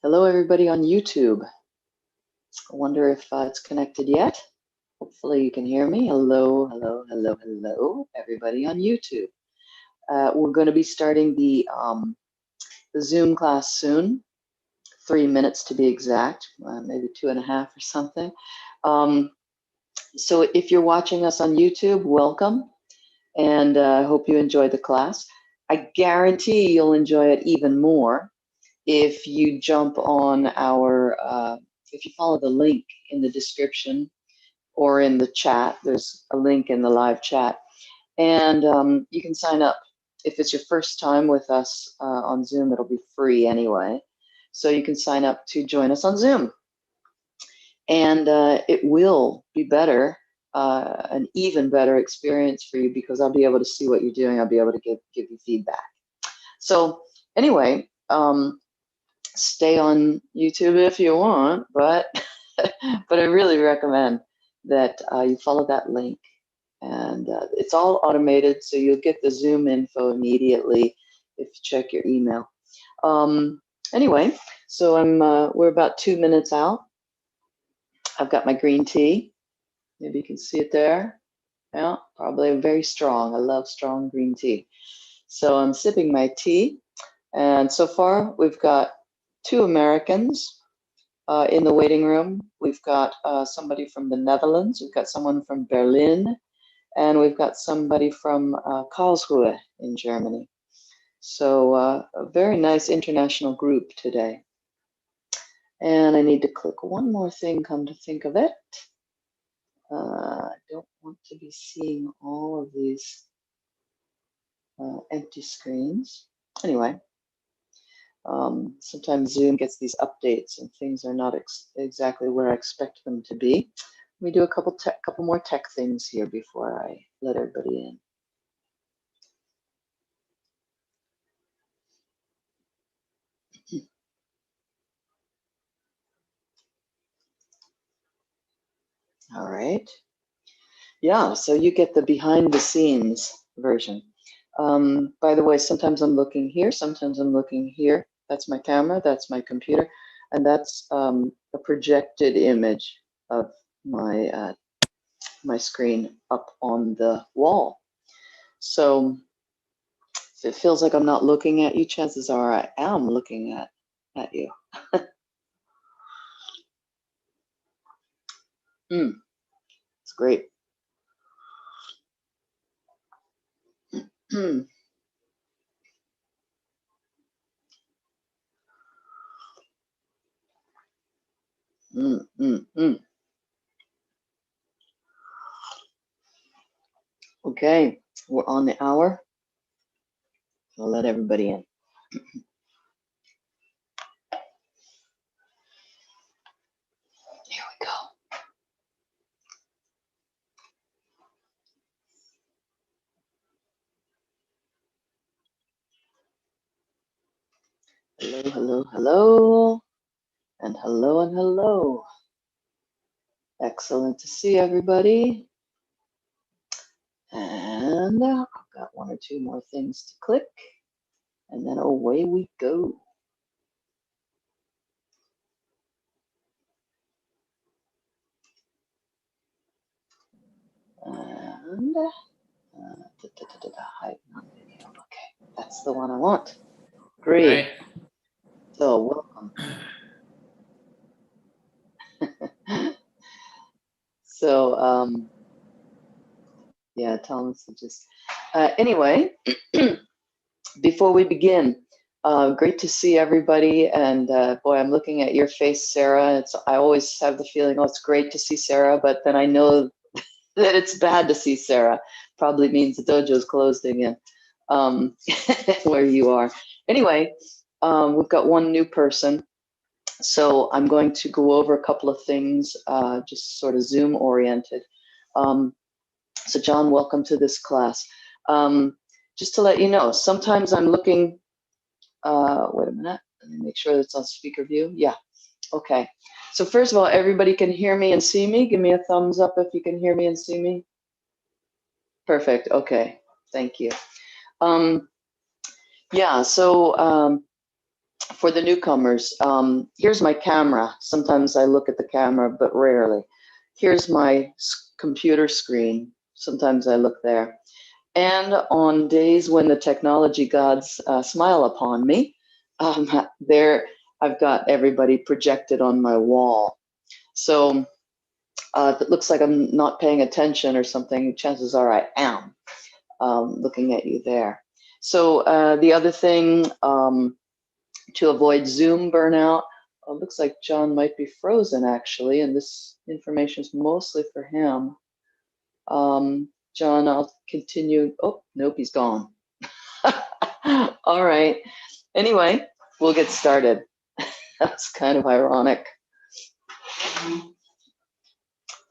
Hello, everybody on YouTube. I wonder if it's connected yet. Hopefully you can hear me. Hello, hello, hello, hello, everybody on YouTube. We're going to be starting the Zoom class soon, 3 minutes to be exact, maybe 2.5 or something. So if you're watching us on YouTube, welcome, and I hope you enjoyed the class. I guarantee you'll enjoy it even more if you jump on our, if you follow the link in the description or in the chat. There's a link in the live chat, and you can sign up. If it's your first time with us on Zoom, it'll be free anyway. So you can sign up to join us on Zoom. And it will be better, an even better experience for you, because I'll be able to see what you're doing. I'll be able to give you feedback. So anyway, stay on YouTube if you want, but but I really recommend that you follow that link, and it's all automated, so you'll get the Zoom info immediately if you check your email. Anyway, so we're about 2 minutes out. I've got my green tea. Maybe you can see it there. Yeah, probably very strong. I love strong green tea. So I'm sipping my tea, and so far we've got 2 Americans in the waiting room. We've got somebody from the Netherlands, we've got someone from Berlin, and we've got somebody from Karlsruhe in Germany. So a very nice international group today. And I need to click one more thing, come to think of it. I don't want to be seeing all of these empty screens. Anyway. Sometimes Zoom gets these updates and things are not exactly where I expect them to be. Let me do a couple more tech things here before I let everybody in. All right. Yeah, so you get the behind the scenes version. By the way, sometimes I'm looking here, sometimes I'm looking here. That's my camera, that's my computer, and that's a projected image of my my screen up on the wall. So if it feels like I'm not looking at you, chances are I am looking at you. It's great. Okay, we're on the hour. I'll let everybody in. Here we go. Hello, hello, hello. And hello and hello. Excellent to see everybody. And I've got 1 or 2 more things to click, and then away we go. And hide non-video. Okay, that's the one I want. Great. Right. So welcome. So yeah, Thomas just anyway. Before we begin, great to see everybody, and boy, I'm looking at your face, Sarah. I always have the feeling, oh, it's great to see Sarah, but then I know that it's bad to see Sarah. Probably means the dojo's closed again, where you are. Anyway, we've got 1 new person, so I'm going to go over a couple of things, just sort of Zoom oriented. So John, welcome to this class. Just to let you know, sometimes I'm looking, wait a minute, let me make sure it's on speaker view. Yeah, okay. So first of all, everybody can hear me and see me. Give me a thumbs up if you can hear me and see me. Perfect, okay, thank you. Yeah, so for the newcomers, here's my camera. Sometimes I look at the camera, but rarely. Here's my computer screen. Sometimes I look there. And on days when the technology gods smile upon me, there I've got everybody projected on my wall. So if it looks like I'm not paying attention or something, chances are I am looking at you there. So the other thing, to avoid Zoom burnout, looks like John might be frozen actually, and this information is mostly for him. John, I'll continue. Oh, nope, he's gone. All right. Anyway, we'll get started. That's kind of ironic.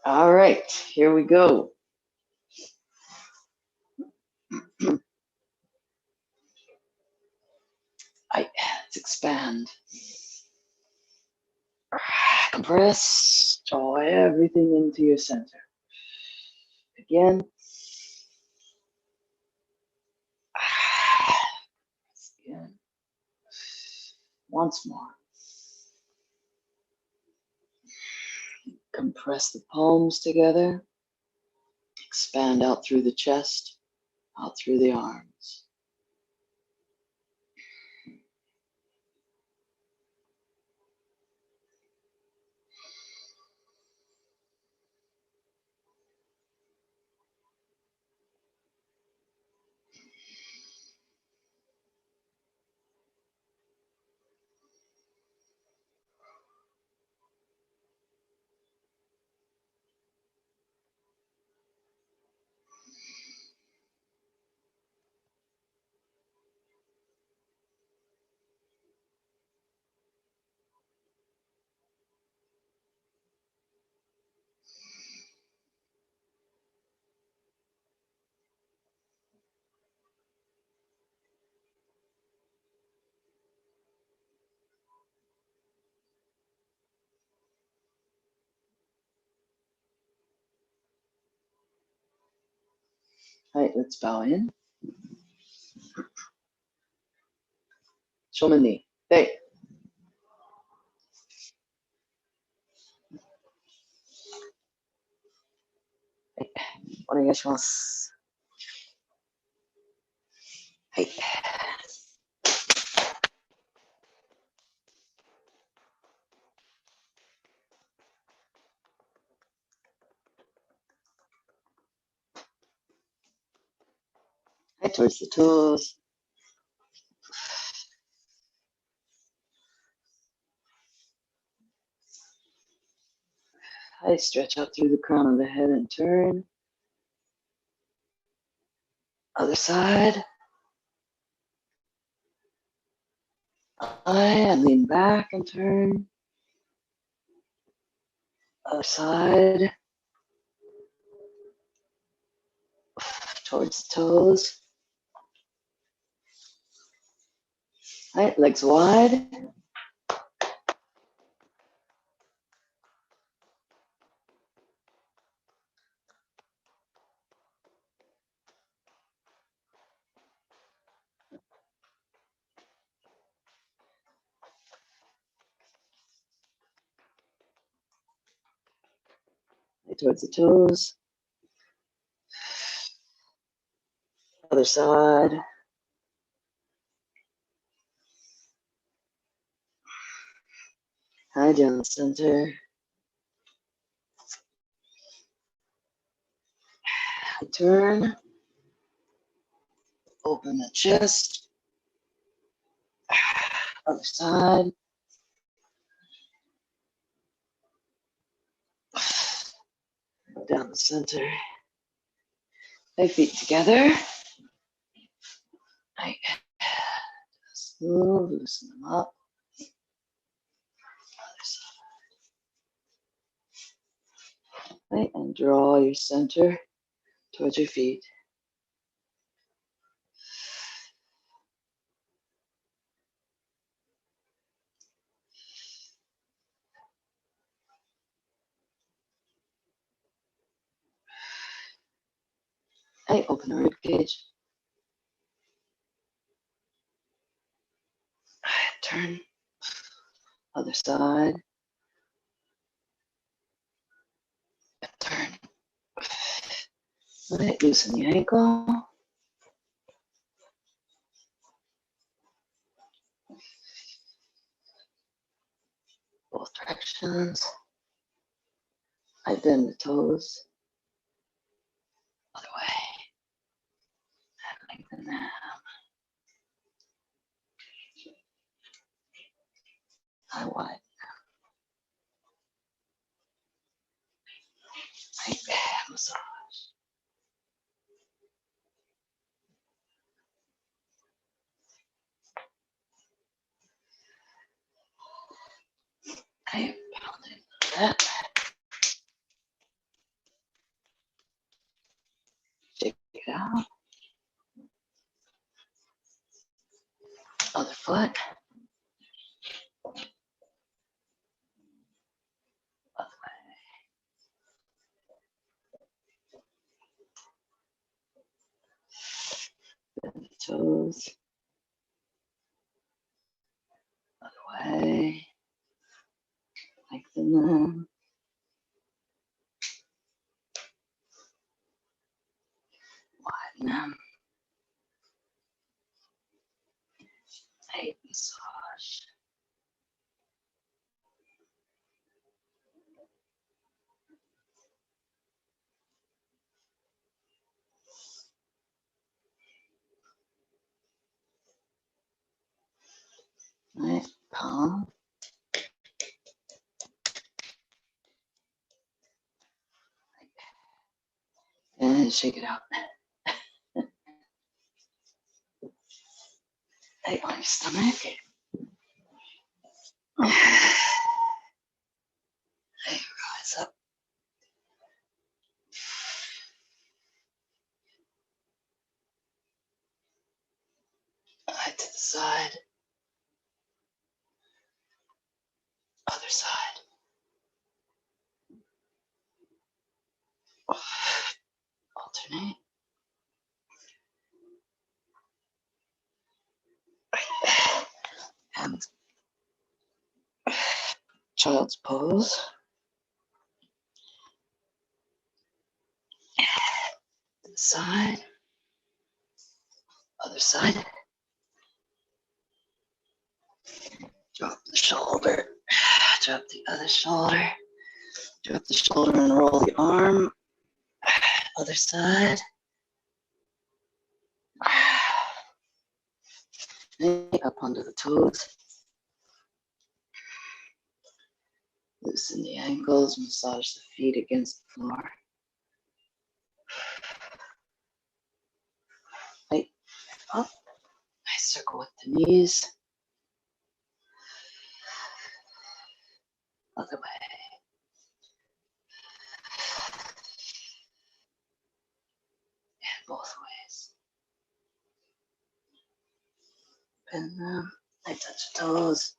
All right, here we go. Let's expand. Compress, draw everything into your center. Again. Again. Once more. Compress the palms together. Expand out through the chest, out through the arms. All right, let's bow in. Show my knee. Hey. Onegaishimasu. Hey. Right towards the toes. I stretch out through the crown of the head and turn. Other side. And lean back and turn. Other side. Towards the toes. All right, legs wide. Right towards the toes. Other side. High down the center. Turn. Open the chest. Other side. Down the center. Right feet together. Right. Just move, loosen them up. Other side. Right, and draw your center towards your feet. Right, open the rib cage. turn. Other side. Turn. All right, loosen the ankle. Both directions. I bend the toes. Other way. And lengthen them. I widen. Right. Massage. Okay, pounding that. Shake it out. Other foot. Other way. Bend the toes. Other way. Lengthen them. Widen them. Right, massage. Right, palm. And shake it out. Hey, on your stomach. Hey, rise up. Right to the side. Other side. Alternate. And child's pose. To the side. Other side. Drop the shoulder. Drop the other shoulder. Drop the shoulder and roll the arm. Other side. Up onto the toes. Loosen the ankles, massage the feet against the floor. Right, up. Nice circle with the knees. Other way. And both ways. Bend them. I touch toes.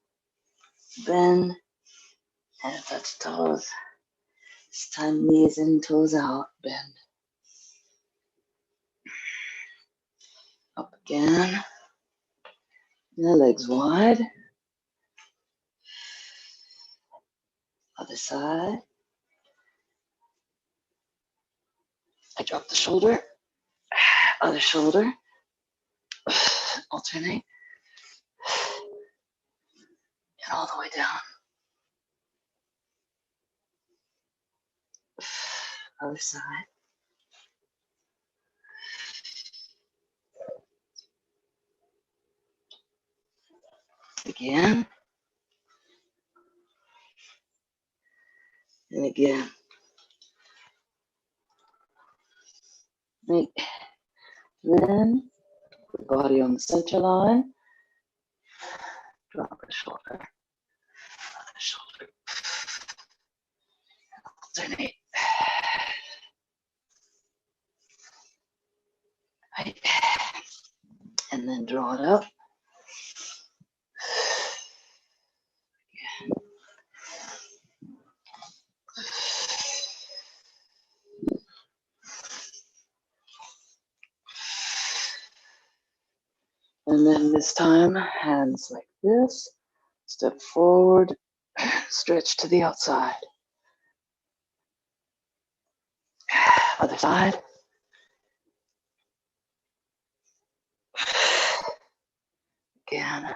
Bend. And touch toes. This time knees in, toes out. Bend. Up again. The legs wide. Other side. I drop the shoulder. Other shoulder. Alternate. And all the way down. Other side. Again. And again. Right. Then put the body on the center line. Drop the shoulder. Other shoulder. Alternate. Right. And then draw it up. And then this time, hands like this. Step forward, stretch to the outside. Other side. Again.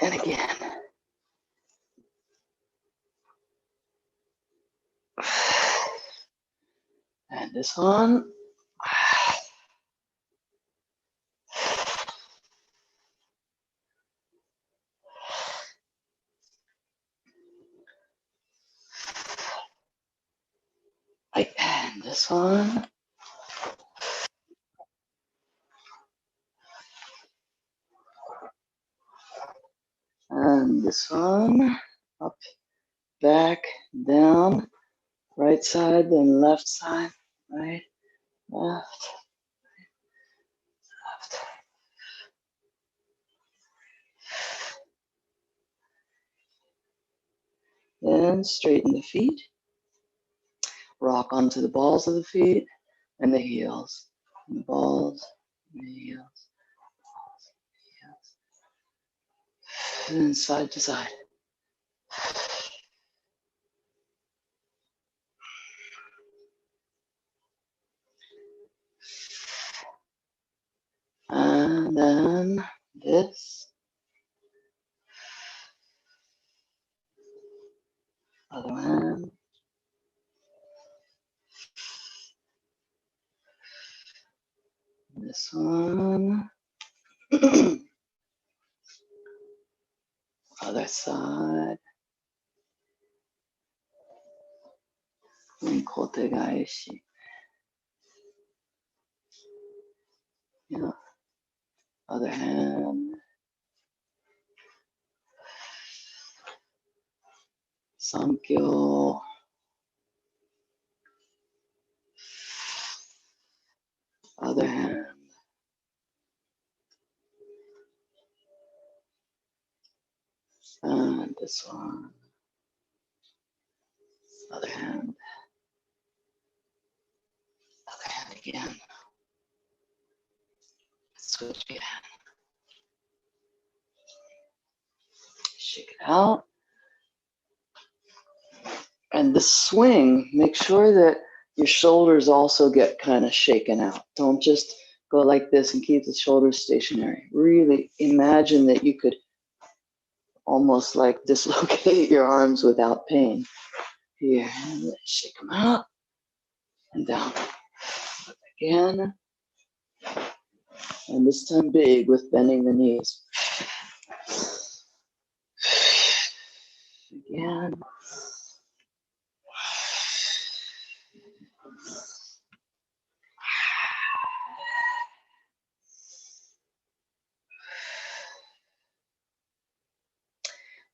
And again. And this one. And this one. And this one. Up, back, down. Right side, then left side. Right, left, left. Then straighten the feet. Rock onto the balls of the feet and the heels. And the balls, and the heels, balls, heels. And side to side. And then this. Other hand. This one. Other side. And kotegaishi. Yeah. Other hand. Sankyo. Other hand. And this one. Other hand. Other hand again. Switch again. Shake it out. And the swing, make sure that your shoulders also get kind of shaken out. Don't just go like this and keep the shoulders stationary. Really imagine that you could almost like dislocate your arms without pain. Here, and shake them out and down. Again. And this time big with bending the knees. Again.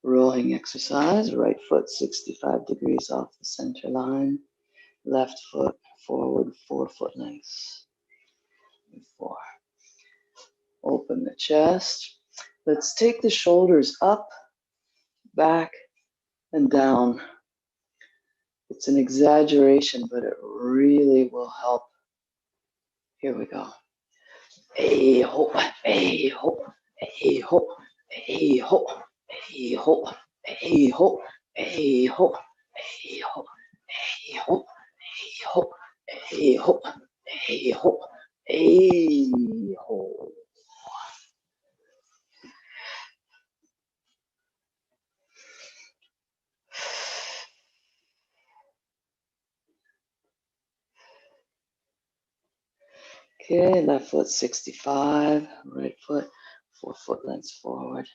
Rolling exercise, right foot 65 degrees off the center line, left foot forward 4 foot lengths. 4. Open the chest. Let's take the shoulders up, back, and down. It's an exaggeration, but it really will help. Here we go. A ho, a ho, a ho, a ho, a ho, a ho, a ho, a ho, a ho, a ho, a ho, a ho, a ho. Okay, left foot 65, right foot 4 foot lengths forward.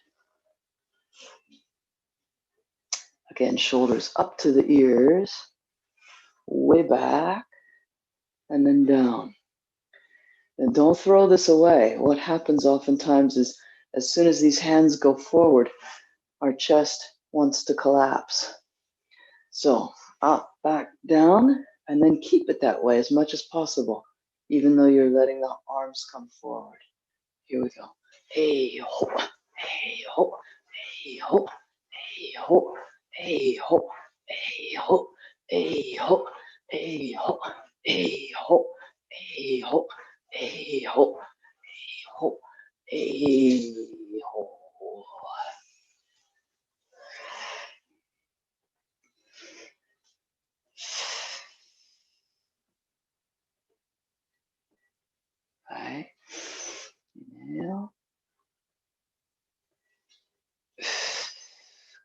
Again, shoulders up to the ears, way back, and then down. And don't throw this away. What happens oftentimes is as soon as these hands go forward, our chest wants to collapse. So up, back, down, and then keep it that way as much as possible, even though you're letting the arms come forward. Here we go. Hey ho, hey ho, hey ho, hey ho, hey ho, hey ho, hey ho, hey ho, hey ho, hey ho, hey ho, ho, hey, ho. Right. Inhale.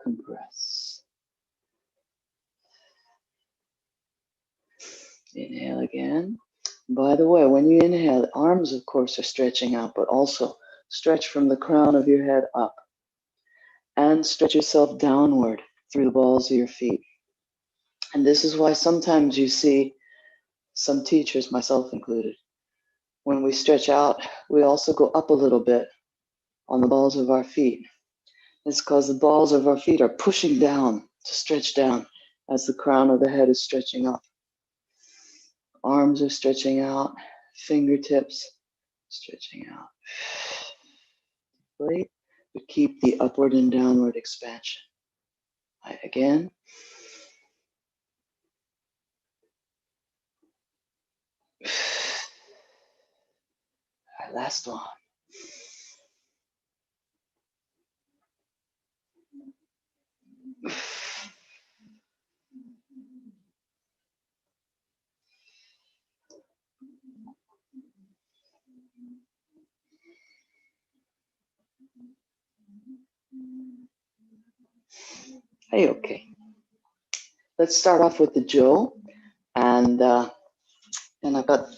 Compress. Inhale again. By the way, when you inhale, the arms, of course, are stretching out, but also stretch from the crown of your head up. And stretch yourself downward through the balls of your feet. And this is why sometimes you see some teachers, myself included, when we stretch out, we also go up a little bit on the balls of our feet. It's because the balls of our feet are pushing down to stretch down as the crown of the head is stretching up. Arms are stretching out, fingertips stretching out. Wait, but keep the upward and downward expansion. Right, again. Right, last one. Hey, okay. Let's start off with the Jo, and I've got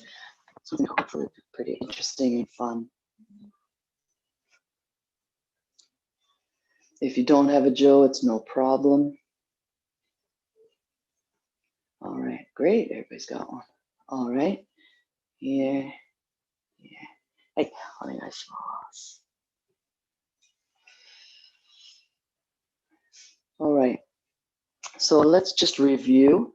something hopefully pretty interesting and fun. If you don't have a Jo, it's no problem. All right, great. Everybody's got one. All right. Here. Yeah. Hey, onegaishimasu. All right. So let's just review.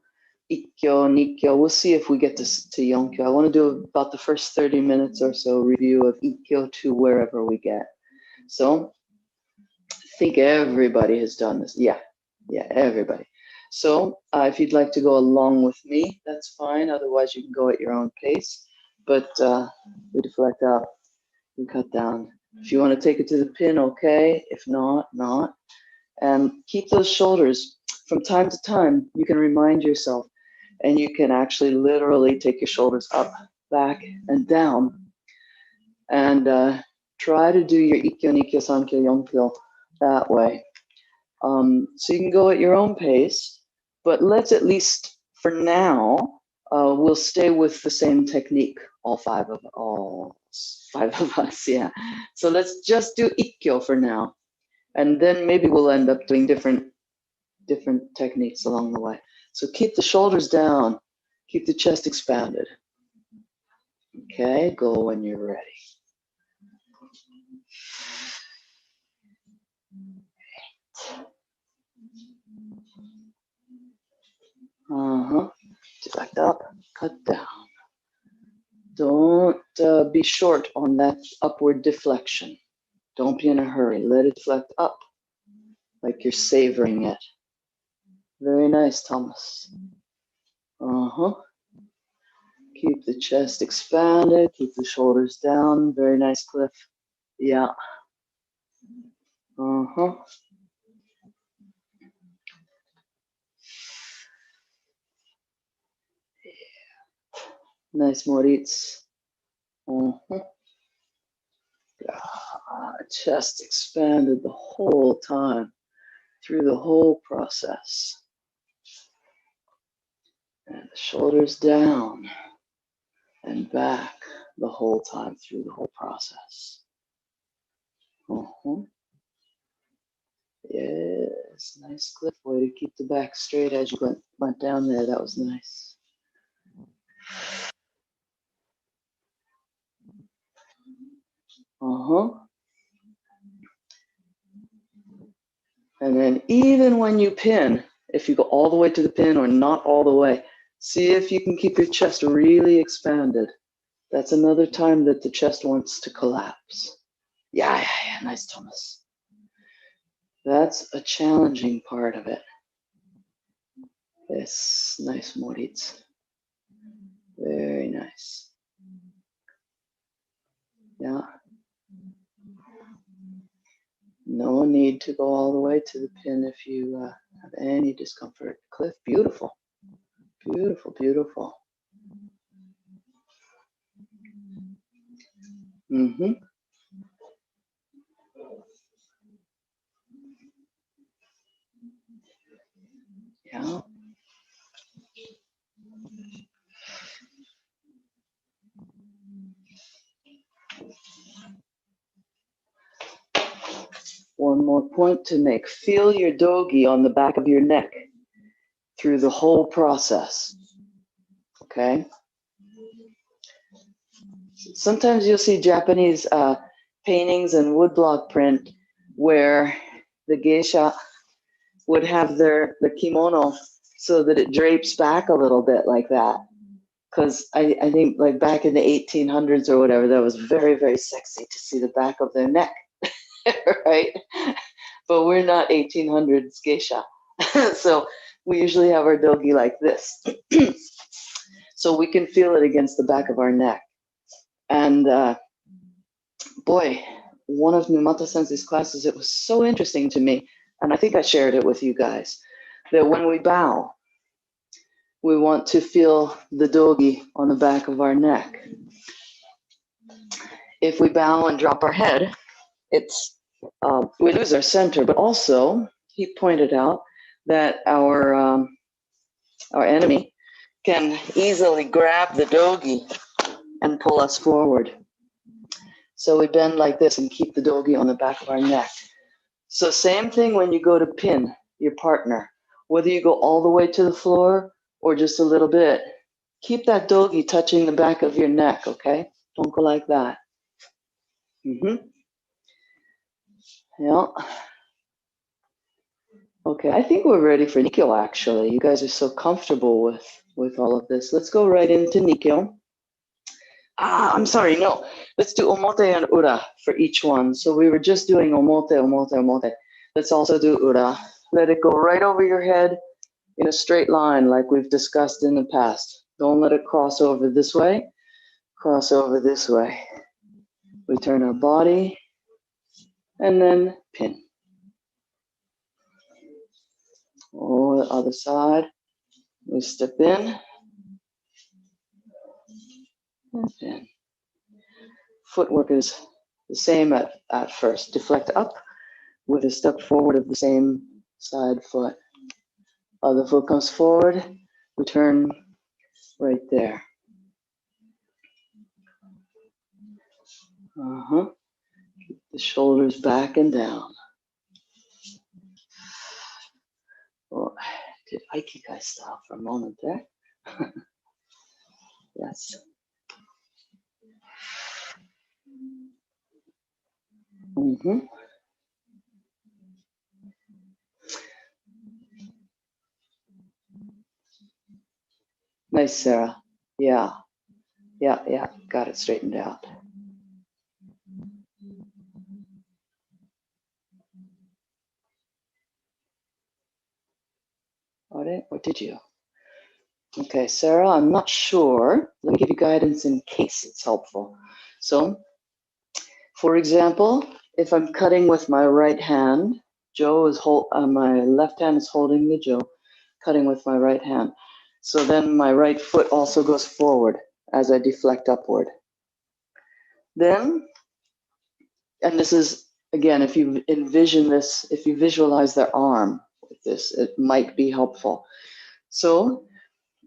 Ikkyo, Nikkyo. We'll see if we get to Yonkyo. I want to do about the first 30 minutes or so review of Ikkyo to wherever we get. So I think everybody has done this. Yeah, everybody. So if you'd like to go along with me, that's fine. Otherwise, you can go at your own pace. But we deflect up, we cut down. If you want to take it to the pin, okay. If not, not. And keep those shoulders. From time to time, you can remind yourself, and you can actually literally take your shoulders up, back, and down. And try to do your Ikkyo, Nikkyo, Sankyo, Yonkyo that way. So you can go at your own pace, but let's at least, for now, we'll stay with the same technique, all five of us, yeah. So let's just do Ikkyo for now. And then maybe we'll end up doing different techniques along the way. So keep the shoulders down, keep the chest expanded. Okay, go when you're ready. Deflect up, cut down. Don't be short on that upward deflection. Don't be in a hurry. Let it deflect up like you're savoring it. Very nice, Thomas. Keep the chest expanded. Keep the shoulders down. Very nice, Cliff. Yeah. Yeah. Nice, Moritz. Chest expanded the whole time, through the whole process. And the shoulders down and back the whole time through the whole process. Yes, nice, Cliff. Way to keep the back straight as you went down there. That was nice. And then even when you pin, if you go all the way to the pin or not all the way, see if you can keep your chest really expanded. That's another time that the chest wants to collapse. Yeah, nice, Thomas. That's a challenging part of it. Yes, nice, Moritz. Very nice. Yeah, No need to go all the way to the pin if you have any discomfort. Cliff, beautiful. Beautiful, beautiful. Mm-hmm. Yeah. One more point to make. Feel your dogi on the back of your neck through the whole process. Okay? Sometimes you'll see Japanese paintings and woodblock print where the geisha would have the kimono so that it drapes back a little bit like that. Because I think like back in the 1800s or whatever, that was very, very sexy to see the back of their neck, right? But we're not 1800s geisha. So we usually have our dogi like this. So we can feel it against the back of our neck. And boy, one of Numata Sensei's classes, it was so interesting to me, and I think I shared it with you guys, that when we bow, we want to feel the dogi on the back of our neck. If we bow and drop our head, it's we lose our center. But also, he pointed out that our enemy can easily grab the dogi and pull us forward. So we bend like this and keep the dogi on the back of our neck. So same thing when you go to pin your partner, whether you go all the way to the floor or just a little bit, keep that dogi touching the back of your neck, okay? Don't go like that. Mm-hmm. Yeah. Okay, I think we're ready for Nikkyo, actually. You guys are so comfortable with all of this. Let's go right into Nikkyo. I'm sorry, no. Let's do Omote and Ura for each one. So we were just doing Omote, Omote, Omote. Let's also do Ura. Let it go right over your head in a straight line like we've discussed in the past. Don't let it cross over this way, cross over this way. We turn our body and then pin. Oh, the other side. We step in and pin. Footwork is the same at first. Deflect up with a step forward of the same side foot. Other foot comes forward, return right there. Keep the shoulders back and down. Oh, I did Aikikai style for a moment there. Yes. Mm-hmm. Nice, Sarah. Yeah. Got it straightened out. Or did you? Okay, Sarah, I'm not sure. Let me give you guidance in case it's helpful. So, for example, if I'm cutting with my right hand, my left hand is holding the jo, cutting with my right hand. So then my right foot also goes forward as I deflect upward. Then, and this is, again, if you envision this, if you visualize their arm with this, it might be helpful. So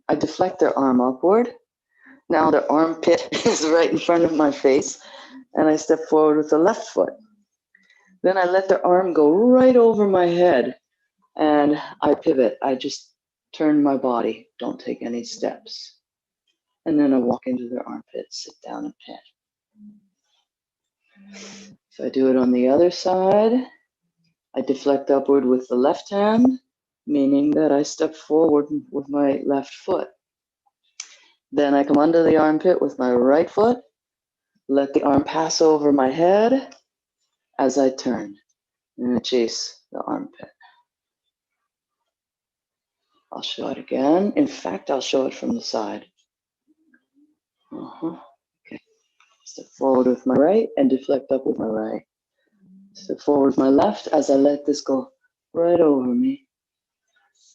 I deflect their arm upward. Now their armpit is right in front of my face, and I step forward with the left foot. Then I let their arm go right over my head, and I pivot. I just turn my body, don't take any steps. And then I walk into their armpit, sit down and pin. If I do it on the other side, I deflect upward with the left hand, meaning that I step forward with my left foot. Then I come under the armpit with my right foot, let the arm pass over my head as I turn, and I chase the armpit. I'll show it again. In fact, I'll show it from the side. Okay. Step forward with my right and deflect up with my right. Step forward with my left as I let this go right over me.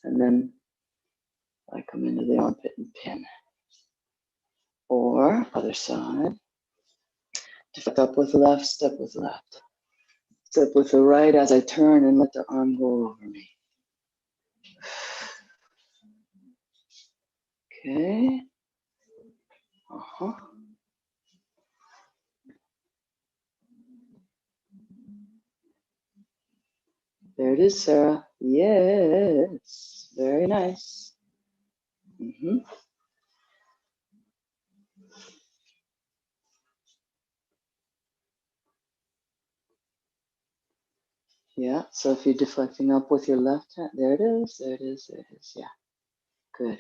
And then I come into the armpit and pin. Or other side. Step up with the left, step with the left. Step with the right as I turn and let the arm go over me. Okay. There it is, Sarah. Yes. Very nice. Yeah, so if you're deflecting up with your left hand, there it is, there it is, there it is. Yeah, good.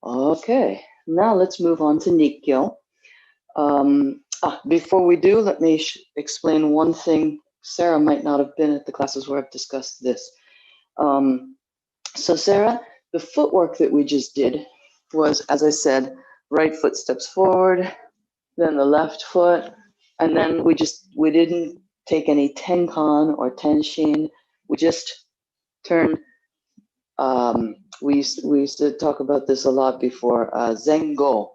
Okay, now let's move on to Nikkyo. Before we do, let me explain one thing. Sarah might not have been at the classes where I've discussed this. So Sarah, the footwork that we just did was, as I said, right foot steps forward, then the left foot, and then we didn't take any tenkan or tenshin. We just turned. We used to talk about this a lot before. Zengo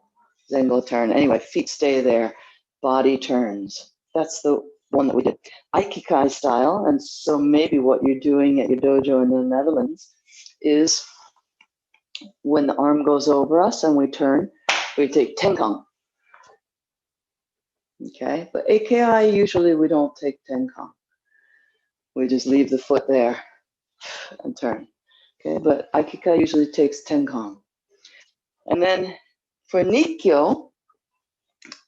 turn. Anyway, feet stay there, body turns. That's the one that we did. Aikikai style, and so maybe what you're doing at your dojo in the Netherlands is when the arm goes over us and we turn, we take tenkan. Okay, but AKI usually we don't take tenkan. We just leave the foot there and turn. Okay, but Aikikai usually takes tenkan. And then for Nikkyo,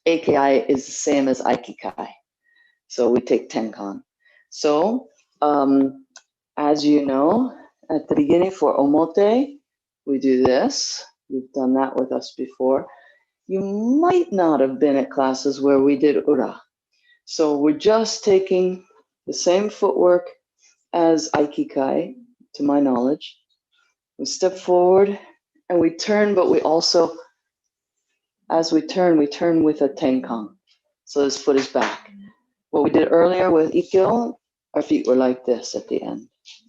AKI is the same as Aikikai. So we take tenkan. So as you know, at the beginning for Omote, we do this. You've done that with us before. You might not have been at classes where we did Ura. So we're just taking the same footwork as Aikikai, to my knowledge. We step forward and we turn, but we also, as we turn with a tenkan. So this foot is back. What we did earlier with Ikkyo, our feet were like this at the end.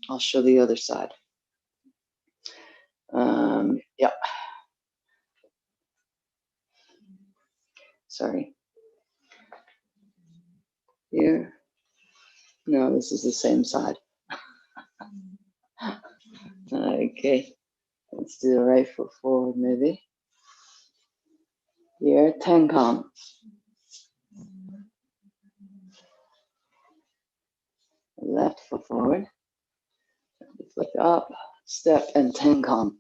I'll show the other side. Yeah. Sorry. Here. No, this is the same side. Okay. Let's do the right foot forward, maybe. Here, tenkan. Left foot forward. Flick up, step, and tenkan.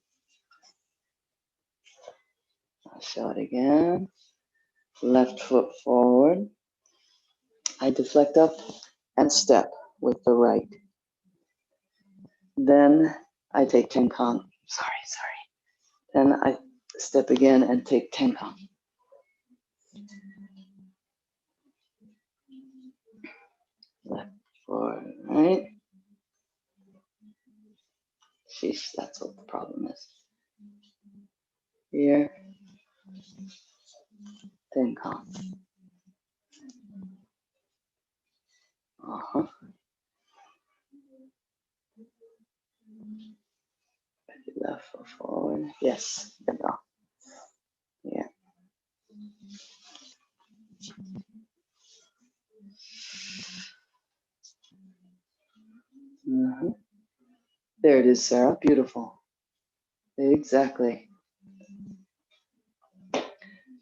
I'll show it again. Left foot forward. I deflect up and step with the right. Then I take tenkan. Sorry. Then I step again and take tenkan. Left forward, right? Sheesh, that's what the problem is. Here, tenkan. Left foot forward. Yes, good go. Yeah. There it is, Sarah. Beautiful. Exactly.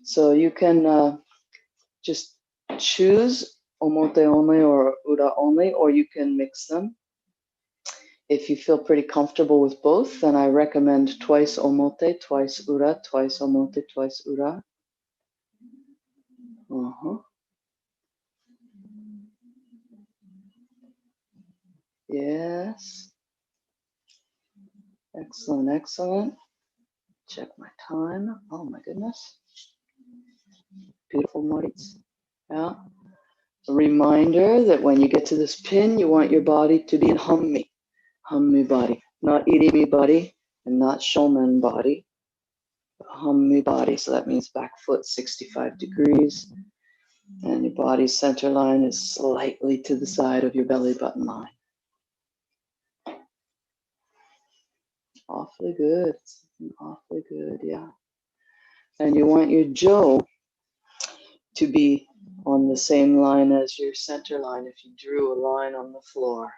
So you can just choose omote only or ura only, or you can mix them. If you feel pretty comfortable with both, then I recommend twice omote, twice ura, twice omote, twice ura. Yes. Excellent. Check my time. Oh my goodness. Beautiful, Moritz. Yeah. A reminder that when you get to this pin, you want your body to be in hummi body, not irimi body and not shomen body, but hummi body. So that means back foot 65 degrees. And your body's center line is slightly to the side of your belly button line. Awfully good. Awfully good, yeah. And you want your jaw to be on the same line as your center line if you drew a line on the floor.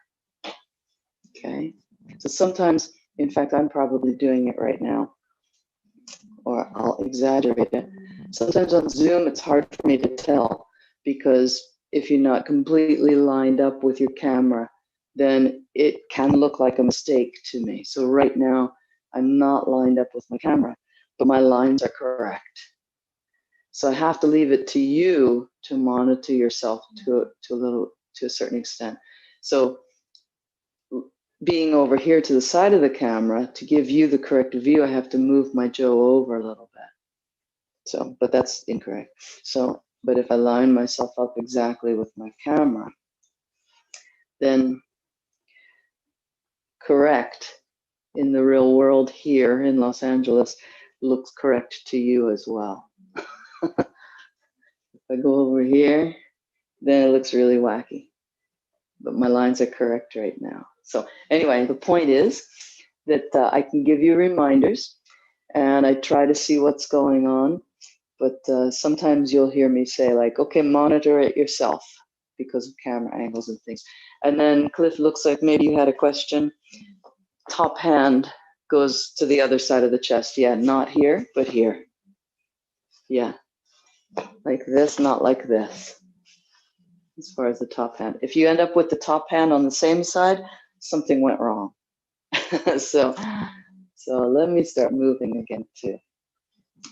Okay? So sometimes, in fact, I'm probably doing it right now, or I'll exaggerate it. Sometimes on Zoom, it's hard for me to tell because if you're not completely lined up with your camera, then it can look like a mistake to me. So right now, I'm not lined up with my camera, but my lines are correct. So I have to leave it to you to monitor yourself to a certain extent. So being over here to the side of the camera, to give you the correct view, I have to move my jaw over a little bit. So, but that's incorrect. So, but if I line myself up exactly with my camera, then correct in the real world here in Los Angeles looks correct to you as well. If I go over here, then it looks really wacky. But my lines are correct right now. So anyway, the point is that I can give you reminders and I try to see what's going on. But sometimes you'll hear me say like, okay, monitor it yourself because of camera angles and things. And then Cliff, looks like maybe you had a question. Top hand goes to the other side of the chest. Yeah, not here, but here. Yeah, like this, not like this. As far as the top hand. If you end up with the top hand on the same side, something went wrong. So let me start moving again too.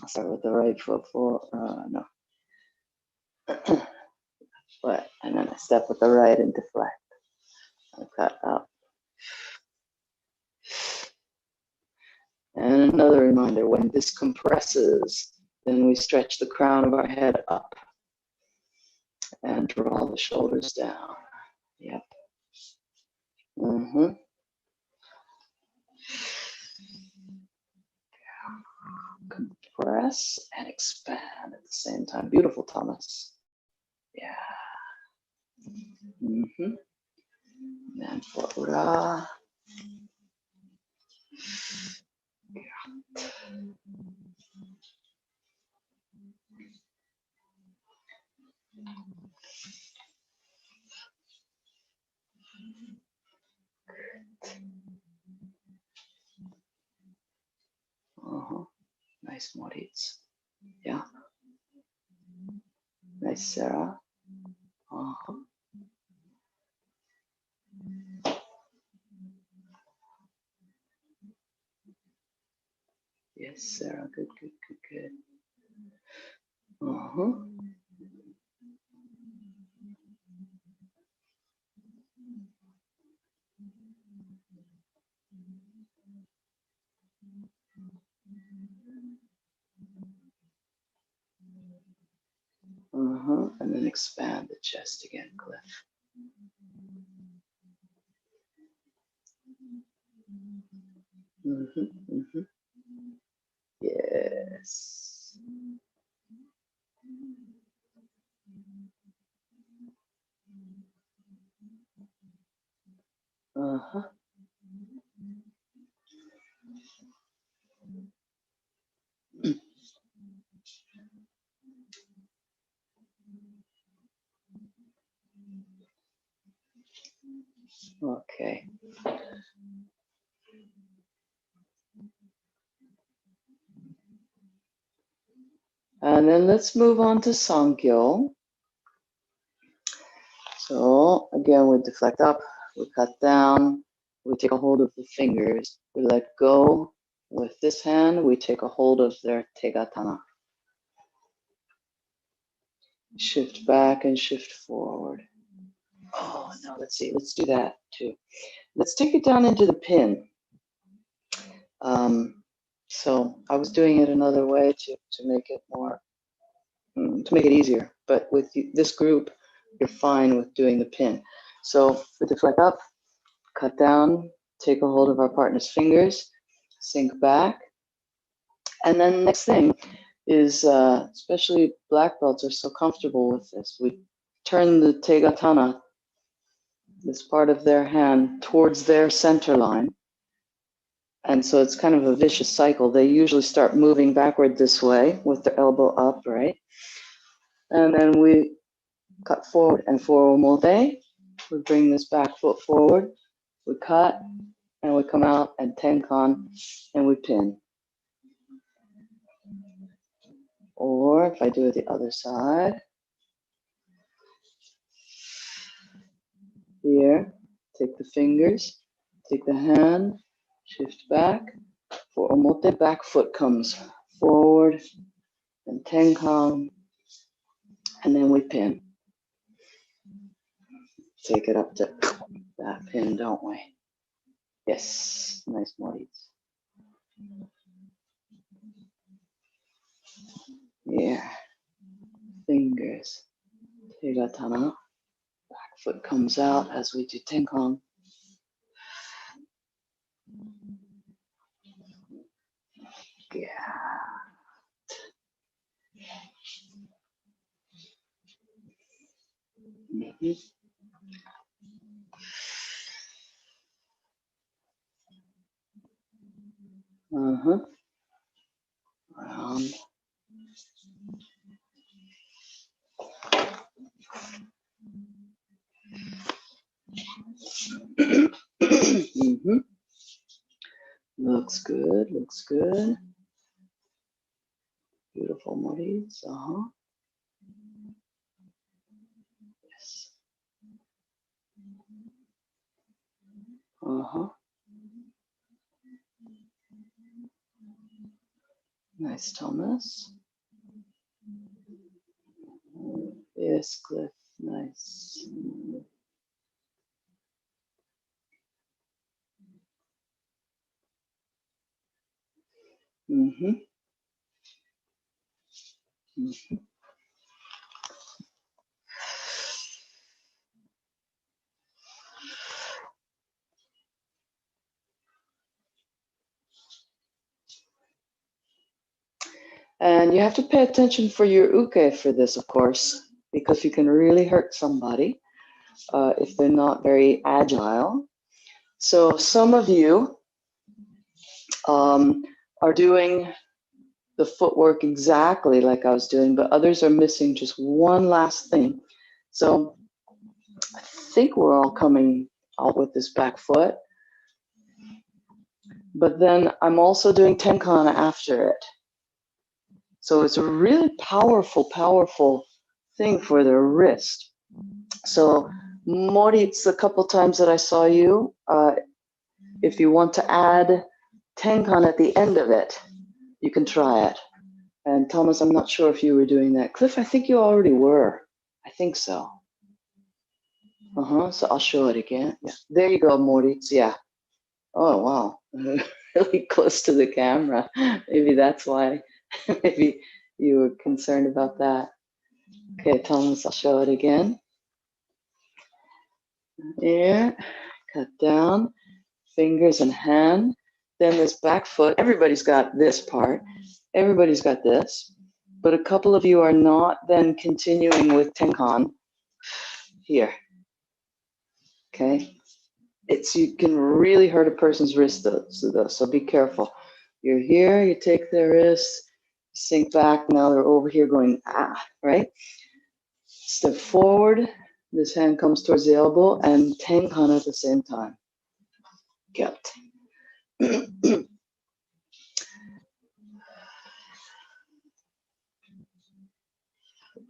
I'll start with the right foot for, no. Foot, and then I step with the right and deflect. I cut up. And another reminder, when this compresses, then we stretch the crown of our head up and draw the shoulders down. Yep. Mm-hmm. Compress and expand at the same time. Beautiful, Thomas. Yeah. Mm-hmm. And for Ra. Uh-huh. Nice, Moritz. Yeah. Nice, Sarah. Uh-huh. Yes, Sarah. Good, good, good, good. Uh-huh. Uh-huh. And then expand the chest again, Cliff. Mm-hmm. Mm-hmm. Yes. Uh-huh. Okay. And then let's move on to Sangyo. So again, we deflect up, we cut down, we take a hold of the fingers, we let go. With this hand, we take a hold of their tegatana. Shift back and shift forward. Oh, no, let's see, let's do that too. Let's take it down into the pin. So I was doing it another way to make it more, to make it easier. But with this group, you're fine with doing the pin. So we deflect up, cut down, take a hold of our partner's fingers, sink back. And then next thing, is, especially black belts are so comfortable with this. We turn the tegatana, this part of their hand, towards their center line. And so it's kind of a vicious cycle. They usually start moving backward this way with their elbow up, right? And then we cut forward and for omote, we bring this back foot forward, we cut, and we come out and tenkan, and we pin. Or if I do it the other side, here, take the fingers, take the hand, shift back, for omote, back foot comes forward, and tenkan, and then we pin. Take it up to that pin, don't we? Yes, nice moris. Yeah, fingers, tegatana, back foot comes out as we do tenkan. Yeah. Mm-hmm. Uh-huh. Round. Mm-hmm. Looks good, looks good. Beautiful moris. Uh-huh. Yes. Uh-huh. Nice, Thomas. Yes, Cliff. Nice. Mm-hmm. Mm-hmm. And you have to pay attention for your uke for this, of course, because you can really hurt somebody if they're not very agile. So some of you are doing the footwork exactly like I was doing, but others are missing just one last thing. So I think we're all coming out with this back foot, but then I'm also doing tenkan after it. So it's a really powerful, powerful thing for the wrist. So Moritz, a couple times that I saw you, if you want to add tenkan at the end of it, you can try it. And Thomas, I'm not sure if you were doing that. Cliff, I think you already were. I think so. So I'll show it again. Yeah. There you go, Moritz. Yeah. Oh, wow. Really close to the camera. Maybe that's why. Maybe you were concerned about that. Okay, Thomas, I'll show it again. Here, cut down, fingers and hand. Then this back foot. Everybody's got this part. Everybody's got this. But a couple of you are not then continuing with tenkan here. Okay? You can really hurt a person's wrist though, so be careful. You're here, you take their wrist, sink back, now they're over here going, right? Step forward, this hand comes towards the elbow, and tenkan at the same time. Get.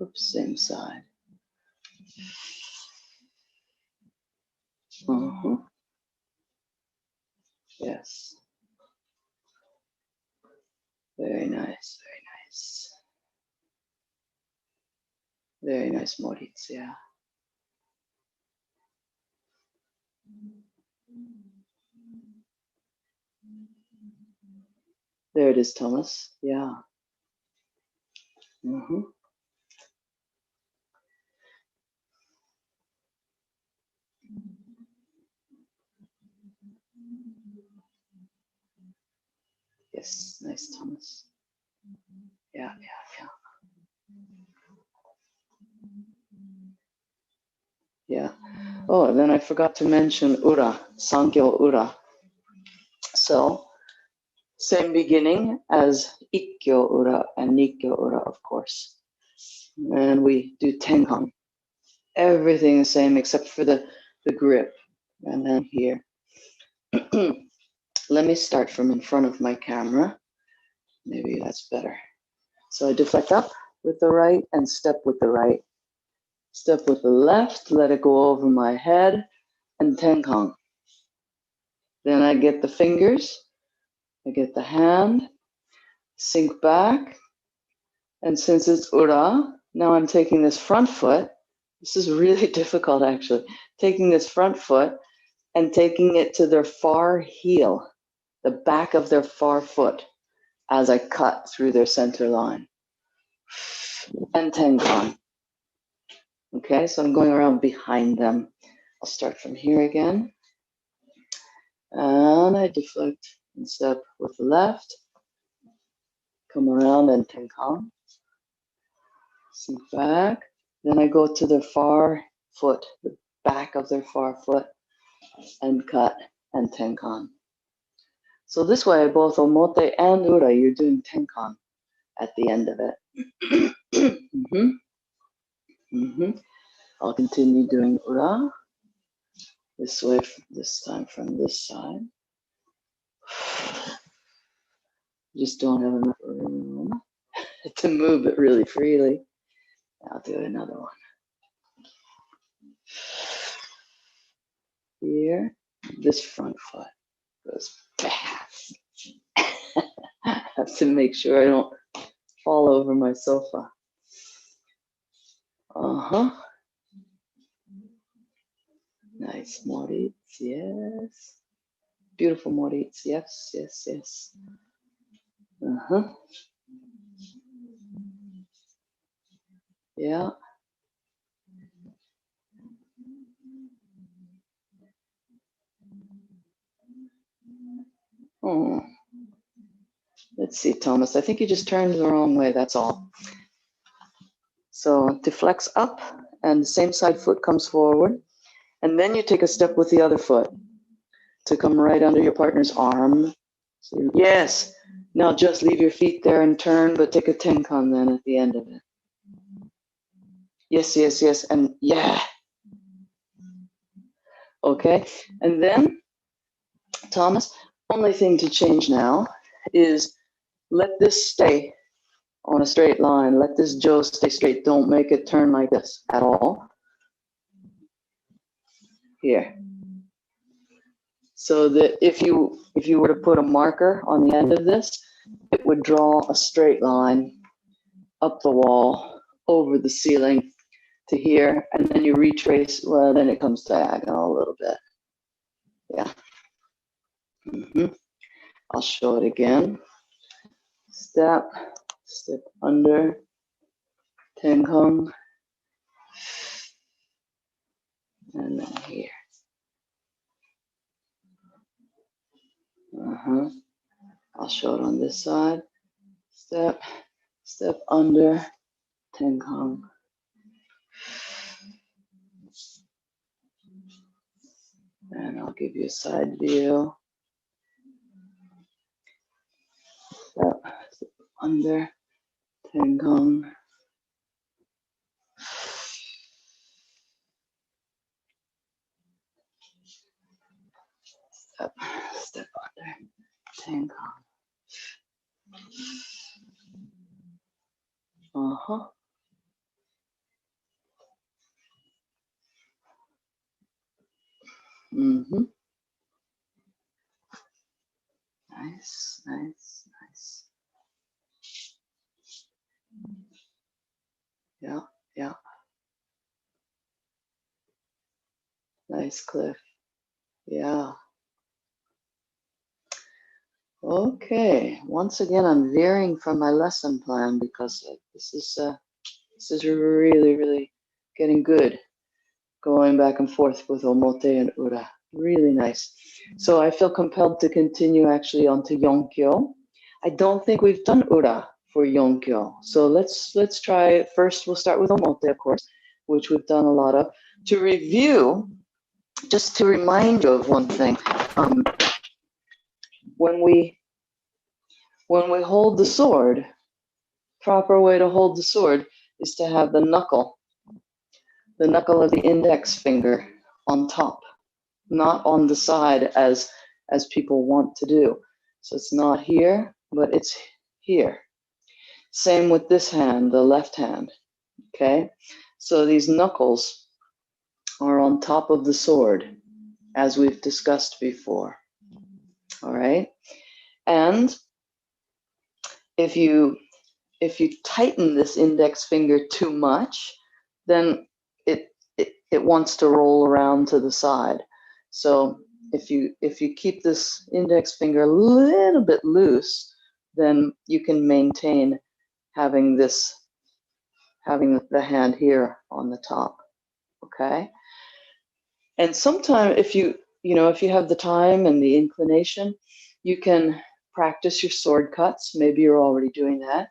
Oops, same side. Yes. Very nice, very nice. Very nice, Moritz, yeah. There it is, Thomas. Yeah. Yes, nice, Thomas. Yeah. Yeah. Oh, and then I forgot to mention ura, sankyo ura. So, same beginning as ikkyo ura and nikkyo ura, of course. And we do tenkan. Everything the same except for the grip. And then here. Let me start from in front of my camera. Maybe that's better. So I deflect up with the right and step with the right. Step with the left, let it go over my head, and tenkan. Then I get the fingers, I get the hand, sink back, and since it's ura, now I'm taking this front foot. This is really difficult, actually. Taking this front foot and taking it to their far heel, the back of their far foot, as I cut through their center line. And tenkan. Okay, so I'm going around behind them. I'll start from here again. And I deflect and step with the left. Come around and tenkan. Sink back. Then I go to their far foot, the back of their far foot, and cut and tenkan. So this way, both omote and ura, you're doing tenkan at the end of it. I'll continue doing ura this way, this time from this side. Just don't have enough room to move it really freely. I'll do another one. Here, this front foot goes back. I have to make sure I don't fall over my sofa. Nice moritz, yes. Beautiful moritz, yes. Yeah. Oh. Let's see, Thomas. I think you just turned the wrong way, that's all. So deflects up and the same side foot comes forward. And then you take a step with the other foot to come right under your partner's arm. So, yes. Now just leave your feet there and turn, but take a tenkan then at the end of it. Yes. And yeah. Okay. And then, Thomas, only thing to change now is let this stay on a straight line. Let this jo stay straight. Don't make it turn like this at all. Here. So that if you were to put a marker on the end of this, it would draw a straight line up the wall, over the ceiling to here, and then you retrace, well, then it comes diagonal a little bit. Yeah. I'll show it again. Step under, tenkan, and then here. I'll show it on this side. Step under, tenkan. And I'll give you a side view. Step under, tenkan. Step under, tenkan. Nice. Yeah. Nice, Cliff. Yeah. Okay. Once again, I'm veering from my lesson plan because this is really getting good. Going back and forth with omote and ura. Really nice. So I feel compelled to continue actually onto yonkyo. I don't think we've done ura for Yonkyo. So let's try. First, we'll start with Omote, of course, which we've done a lot of. To review, just to remind you of one thing, when we hold the sword, proper way to hold the sword is to have the knuckle of the index finger on top, not on the side as people want to do. So it's not here, but it's here. Same with this hand, the left hand, okay? So these knuckles are on top of the sword, as we've discussed before, all right? And if you tighten this index finger too much, then it wants to roll around to the side. So if you keep this index finger a little bit loose, then you can maintain having the hand here on the top, okay? And sometimes if you have the time and the inclination, you can practice your sword cuts. Maybe you're already doing that.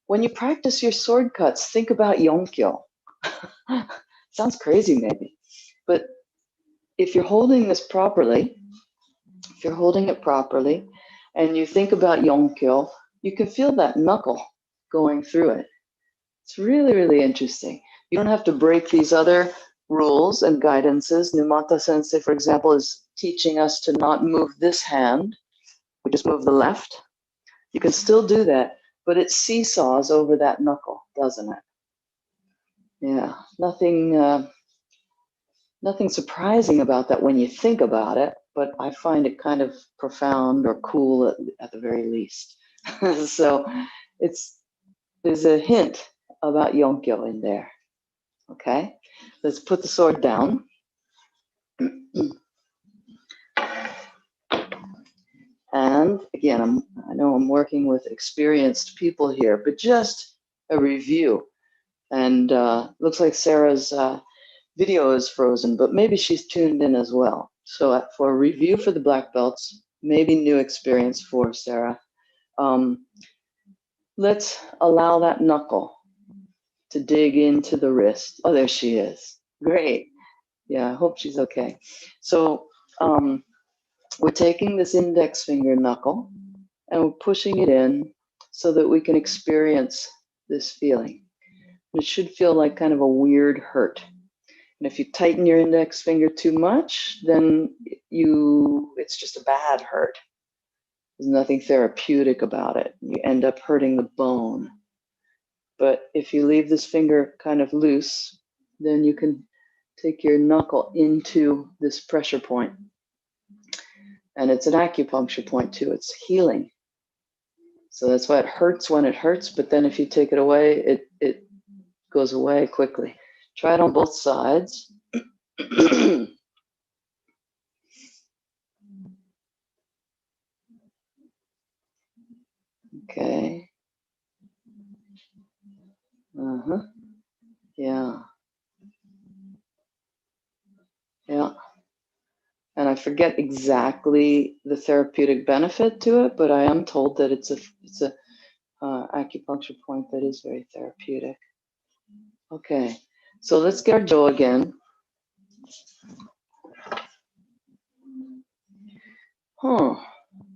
When you practice your sword cuts, think about Yonkyo. Sounds crazy maybe, but if you're holding this properly, if you're holding it properly and you think about Yonkyo, you can feel that knuckle going through it. It's really, really interesting. You don't have to break these other rules and guidances. Numata Sensei, for example, is teaching us to not move this hand. We just move the left. You can still do that, but it seesaws over that knuckle, doesn't it? Yeah, nothing surprising about that when you think about it, but I find it kind of profound or cool at the very least. So there's a hint about Yonkyo in there. Okay, let's put the sword down. And again, I know I'm working with experienced people here, but just a review. And looks like Sarah's video is frozen, but maybe she's tuned in as well. So for a review for the black belts, maybe new experience for Sarah. Let's allow that knuckle to dig into the wrist. Oh, there she is. Great. Yeah, I hope she's okay. So we're taking this index finger knuckle and we're pushing it in so that we can experience this feeling. It should feel like kind of a weird hurt. And if you tighten your index finger too much, then it's just a bad hurt. There's nothing therapeutic about it. You end up hurting the bone. But if you leave this finger kind of loose, then you can take your knuckle into this pressure point. And it's an acupuncture point too. It's healing. So that's why it hurts when it hurts, but then if you take it away, it goes away quickly. Try it on both sides. Okay. Yeah. Yeah. And I forget exactly the therapeutic benefit to it, but I am told that it's a acupuncture point that is very therapeutic. Okay, so let's get our jaw again.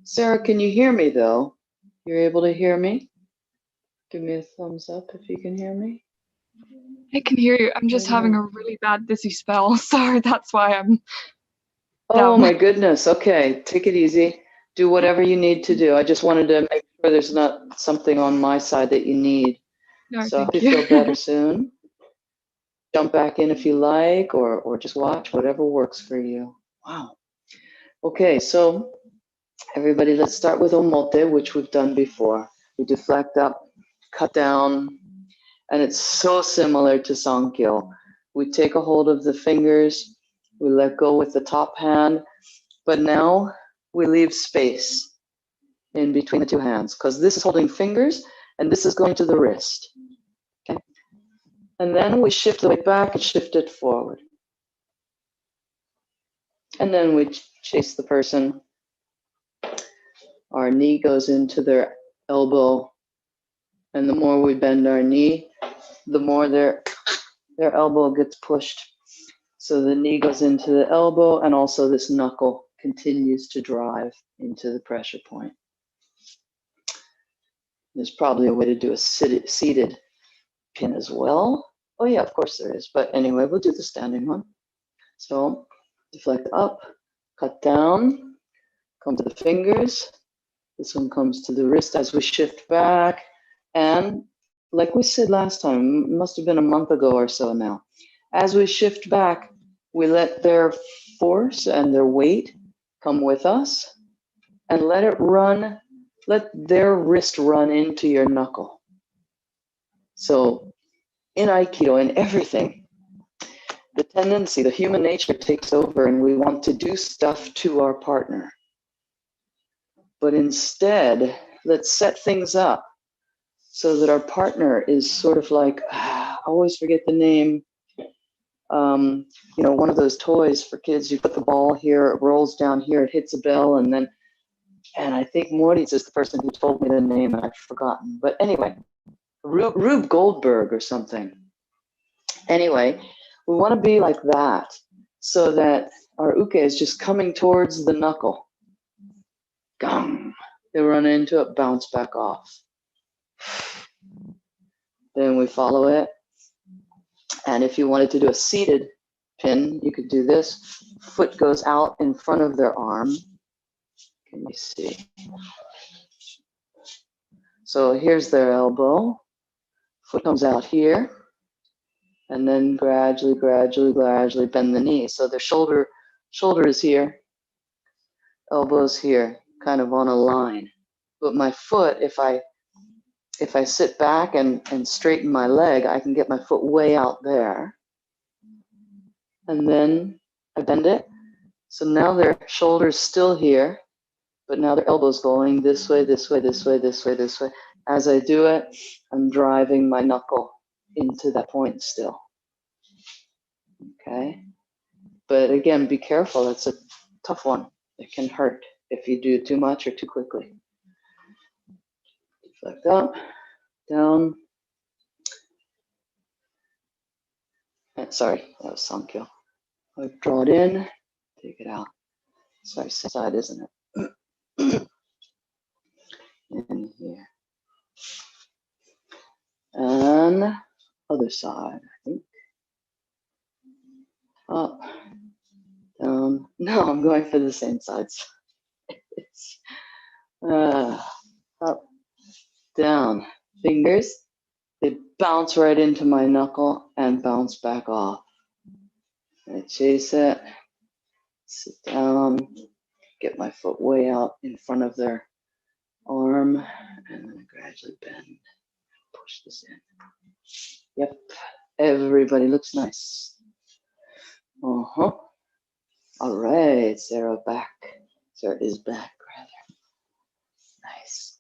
Sarah, can you hear me though? You're able to hear me? Give me a thumbs up if you can hear me. I can hear you. I'm just having a really bad dizzy spell. Sorry, that's why I'm Oh my goodness. Okay, take it easy. Do whatever you need to do. I just wanted to make sure there's not something on my side that you need. No, so I hope you thank feel better soon. Jump back in if you like, or just watch, whatever works for you. Wow. Okay, so everybody, let's start with omote, which we've done before. We deflect up, cut down, and it's so similar to sankyo. We take a hold of the fingers, we let go with the top hand, but now we leave space in between the two hands because this is holding fingers and this is going to the wrist. Okay, and then we shift the weight back and shift it forward. And then we chase the person. Our knee goes into their elbow. And the more we bend our knee, the more their elbow gets pushed. So the knee goes into the elbow, and also this knuckle continues to drive into the pressure point. There's probably a way to do a seated pin as well. Oh yeah, of course there is. But anyway, we'll do the standing one. So deflect up, cut down, come to the fingers. This one comes to the wrist as we shift back. And like we said last time, it must have been a month ago or so now, as we shift back, we let their force and their weight come with us and let it run, let their wrist run into your knuckle. So in Aikido, in everything, the tendency, the human nature takes over and we want to do stuff to our partner. But instead, let's set things up so that our partner is sort of like, I always forget the name, you know, one of those toys for kids, you put the ball here, it rolls down here, it hits a bell, and I think Moritz is the person who told me the name, and I've forgotten. But anyway, Rube Goldberg or something. Anyway, we want to be like that so that our uke is just coming towards the knuckle. Gong. They run into it, bounce back off. Then we follow it. And if you wanted to do a seated pin, you could do this. Foot goes out in front of their arm. Can you see? So here's their elbow. Foot comes out here. And then gradually bend the knee. So their shoulder is here. Elbow's here, kind of on a line. But my foot, if I sit back and straighten my leg, I can get my foot way out there. And then I bend it. So now their shoulder's still here, but now their elbow's going this way, this way, this way, this way, this way. As I do it, I'm driving my knuckle into that point still. Okay? But again, be careful. It's a tough one. It can hurt if you do too much or too quickly. Deflect up, down. Sorry, that was Sankyo. I draw it in, take it out. Sorry, side, isn't it? And here. And other side, I think. Up, down. No, I'm going for the same sides. It's up, down. Fingers, they bounce right into my knuckle and bounce back off. I chase it, sit down, get my foot way out in front of their arm, and then gradually bend, push this in. Yep, everybody looks nice. All right, Sarah back. Sarah is back, rather. Nice.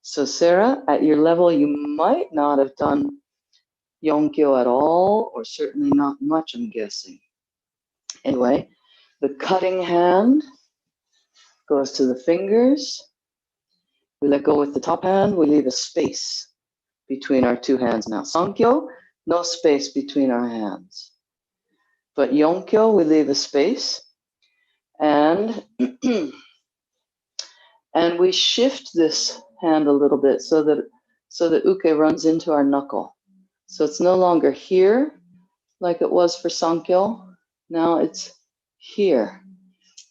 So Sarah, at your level, you might not have done Yonkyo at all, or certainly not much, I'm guessing. Anyway, the cutting hand goes to the fingers. We let go with the top hand. We leave a space between our two hands now. Sankyo, no space between our hands. But Yonkyo, we leave a space. And, and we shift this hand a little bit so that uke runs into our knuckle. So it's no longer here like it was for Sankyo. Now it's here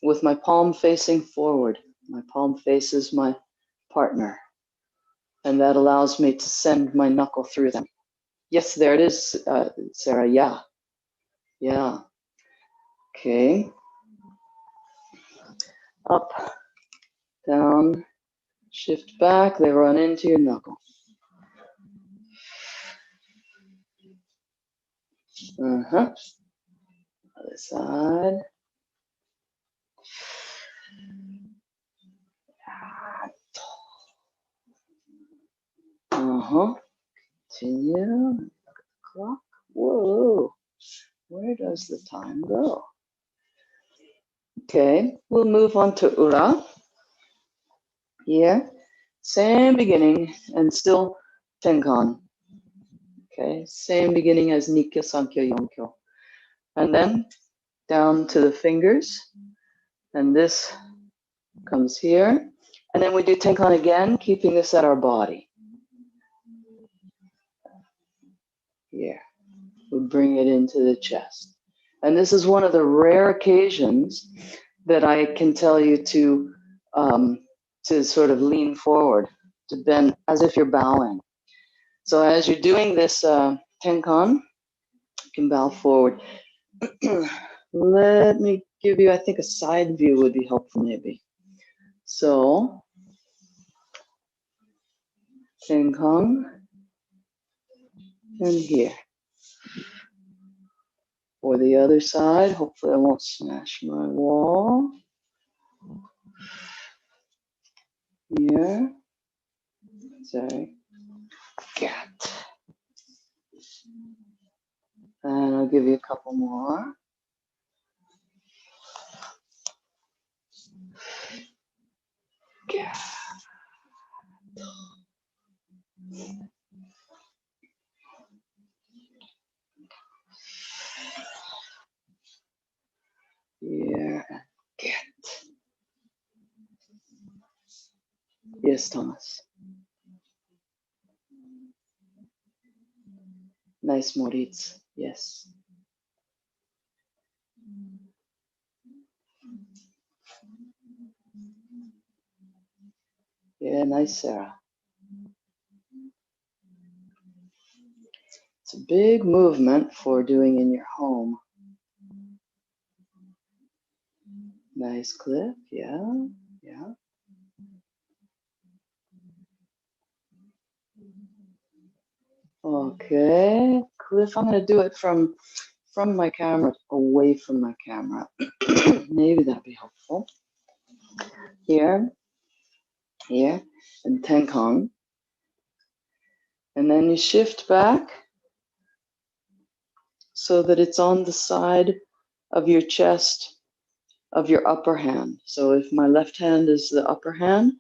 with my palm facing forward. My palm faces my partner. And that allows me to send my knuckle through them. Yes, there it is, Sarah. Yeah. Yeah. Okay. Up, down, shift back. They run into your knuckle. Other side. Continue. Look at the clock. Whoa. Where does the time go? Okay, we'll move on to Ura. Here, same beginning, and still Tenkan. Okay, same beginning as Nikkyo, Sankyo, Yonkyo. And then down to the fingers. And this comes here. And then we do Tenkan again, keeping this at our body. Here. We bring it into the chest. And this is one of the rare occasions that I can tell you to sort of lean forward, to bend as if you're bowing. So as you're doing this Tenkan, you can bow forward. Let me give you, I think a side view would be helpful maybe. So, Tenkan, and here. For the other side, hopefully I won't smash my wall. Here. Sorry. Cat. And I'll give you a couple more. Cat. Here. Cat. Yes, Thomas. Nice, Moritz. Yes. Yeah, nice, Sarah. It's a big movement for doing in your home. Nice, Cliff. Yeah, yeah. Okay, Cliff, I'm going to do it from my camera, away from my camera. Maybe that'd be helpful. Here, here, and Tenkan. And then you shift back so that it's on the side of your chest of your upper hand. So if my left hand is the upper hand,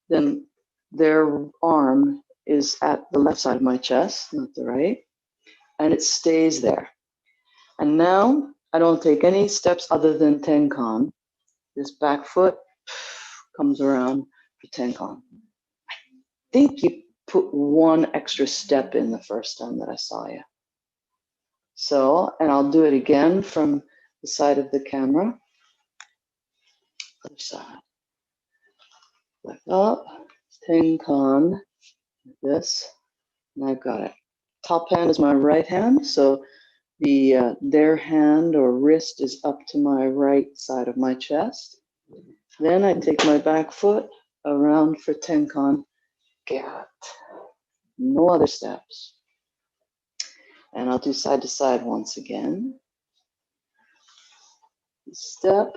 then their arm is at the left side of my chest, not the right, and it stays there. And now I don't take any steps other than Tenkan. This back foot comes around for Tenkan. I think you put one extra step in the first time that I saw you. So, and I'll do it again from the side of the camera. Other side. Lift up, Tenkan, like this, and I've got it. Top hand is my right hand, so their hand or wrist is up to my right side of my chest. Then I take my back foot around for Tenkan, Gat. No other steps. And I'll do side to side once again. Step.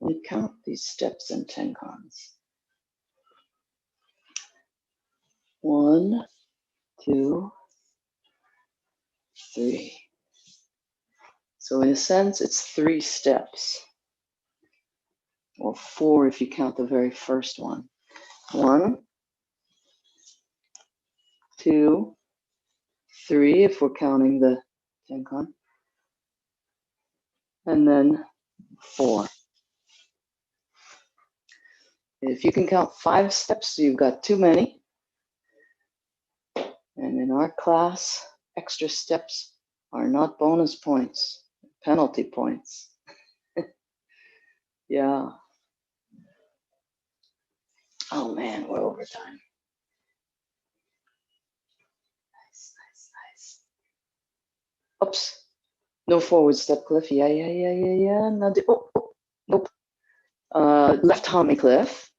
We count these steps in Tenkans. 1, 2, 3. So in a sense, it's 3 steps, or 4 if you count the very first one. 1, 2, 3 if we're counting the Tenkan, and then 4. If you can count 5 steps, you've got too many. And in our class, extra steps are not bonus points, penalty points. Yeah. Oh man, we're over time. Nice, nice, nice. Oops. No forward step, Cliff. Yeah. Now nope. Left homie, Cliff.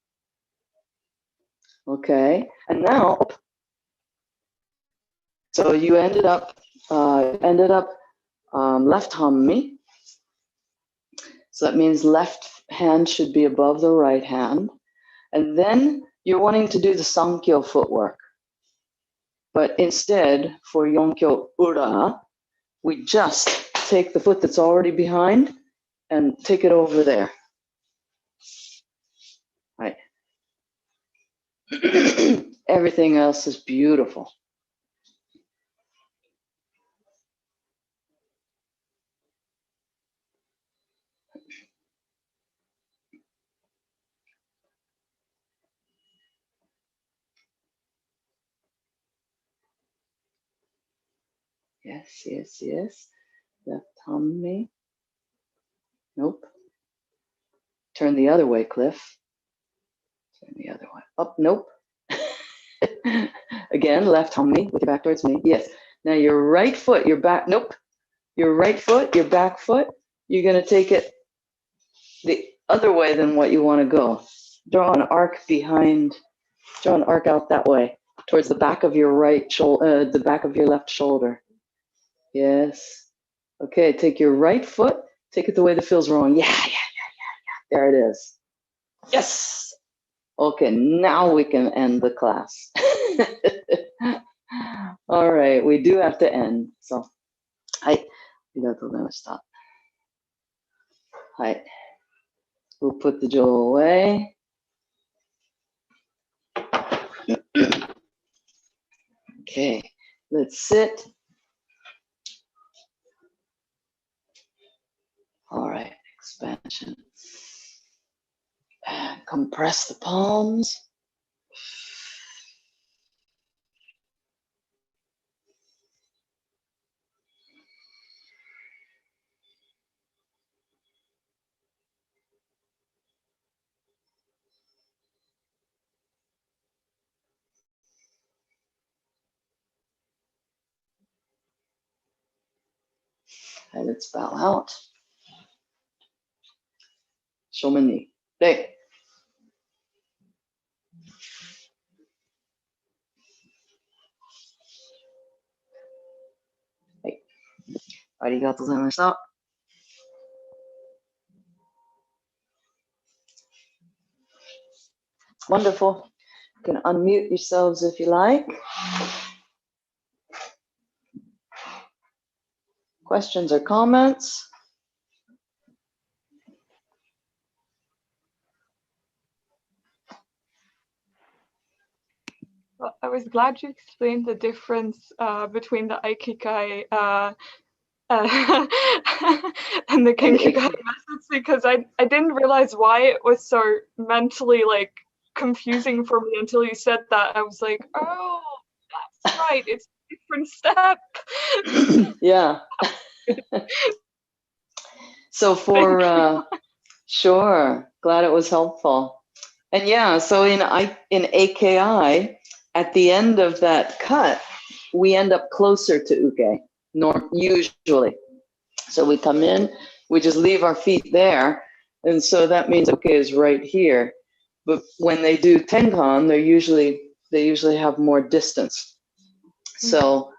Okay. And now, so you ended up left homie. So that means left hand should be above the right hand. And then you're wanting to do the Sankyo footwork. But instead, for Yonkyo Ura, we just take the foot that's already behind and take it over there. Right. Everything else is beautiful. Yes, yes, yes. Left tummy. Nope. Turn the other way, Cliff. Turn the other way. Oh, nope. Again, left tummy with your back towards me. Yes. Now your right foot, your back, nope. Your right foot, your back foot, you're going to take it the other way than what you want to go. Draw an arc behind, draw an arc out that way, towards the back of your right shoulder, the back of your left shoulder. Yes. Okay, take your right foot, take it the way that feels wrong. Yeah. There it is. Yes. Okay, now we can end the class. All right, we do have to end. So, we got to stop. Hi. We'll put the jewel away. Okay, let's sit. All right, expansion. And compress the palms. And let's bow out. Shomani. Hey. Hey. Arigatou gozaimashita. Wonderful. You can unmute yourselves if you like. Questions or comments? Well, I was glad you explained the difference between the Aikikai and the Genkikai methods, because I didn't realize why it was so mentally like confusing for me until you said that. I was like, oh, that's right, it's a different step. Yeah. So for sure, glad it was helpful. And yeah, so in AKI, at the end of that cut, we end up closer to uke, usually. So we come in, we just leave our feet there, and so that means uke is right here. But when they do tenkan, they usually have more distance. So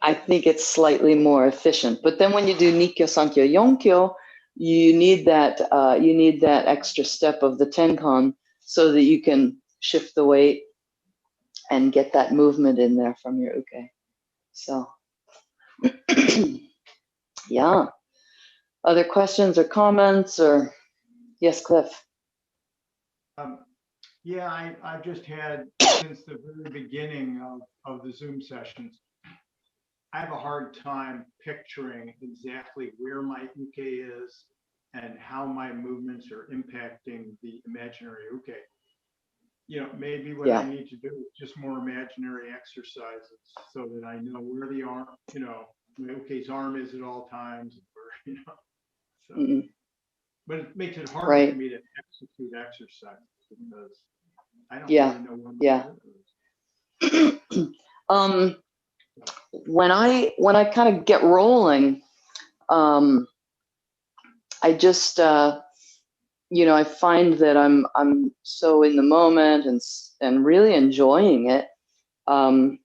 I think it's slightly more efficient. But then when you do Nikkyo, Sankyo, Yonkyo, you need that extra step of the tenkan so that you can shift the weight and get that movement in there from your uke. So, yeah. Other questions or comments or yes, Cliff? Yeah, I've just had, since the very beginning of the Zoom sessions, I have a hard time picturing exactly where my uke is and how my movements are impacting the imaginary uke. You know, maybe what I need to do is just more imaginary exercises so that I know where the arm, you know, my uke's arm is at all times, or, you know. So, but it makes it hard for me to execute exercise because I don't really know where my is. When I kind of get rolling, I just you know, I find that I'm so in the moment and really enjoying it, and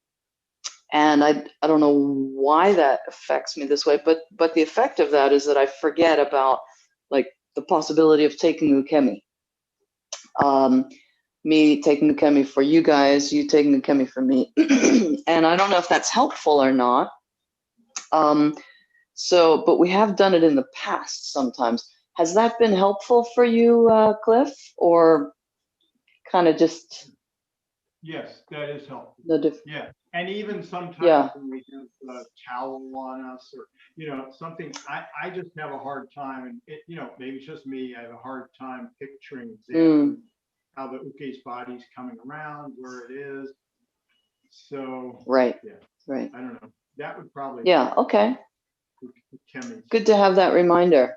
I don't know why that affects me this way, but the effect of that is that I forget about like the possibility of taking ukemi. Me taking ukemi for you guys, you taking ukemi for me, and I don't know if that's helpful or not. So, but we have done it in the past sometimes. Has that been helpful for you, Cliff, or kind of just Yes, that is helpful. no diff. Yeah, and even sometimes Yeah. when we have a towel on us, or something, I just have a hard time, and maybe it's just me. I have a hard time picturing exactly how the uke's body's coming around, where it is. So Right. yeah, Right. I don't know. That would probably Okay. Kemi's. Good to have that reminder.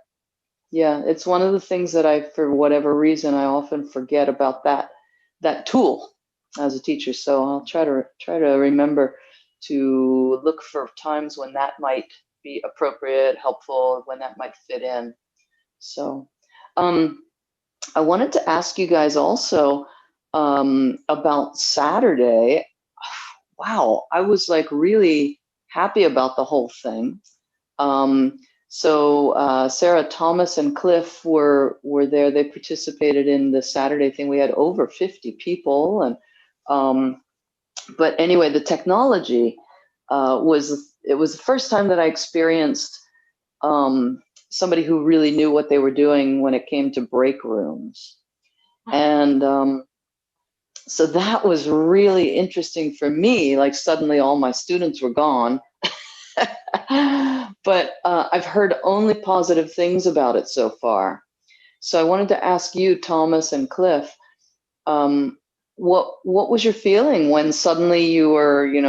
Yeah, it's one of the things that for whatever reason, I often forget about that tool as a teacher. So I'll try to remember to look for times when that might be appropriate, helpful, when that might fit in. So I wanted to ask you guys also about Saturday. Wow, I was like really happy about the whole thing. So Sarah, Thomas, and Cliff were there. They participated in the Saturday thing. We had over 50 people, and but anyway, the technology was the first time that I experienced somebody who really knew what they were doing when it came to break rooms, and so that was really interesting for me. Like suddenly, all my students were gone. But I've heard only positive things about it so far. So I wanted to ask you, Thomas and Cliff, what was your feeling when suddenly you were, in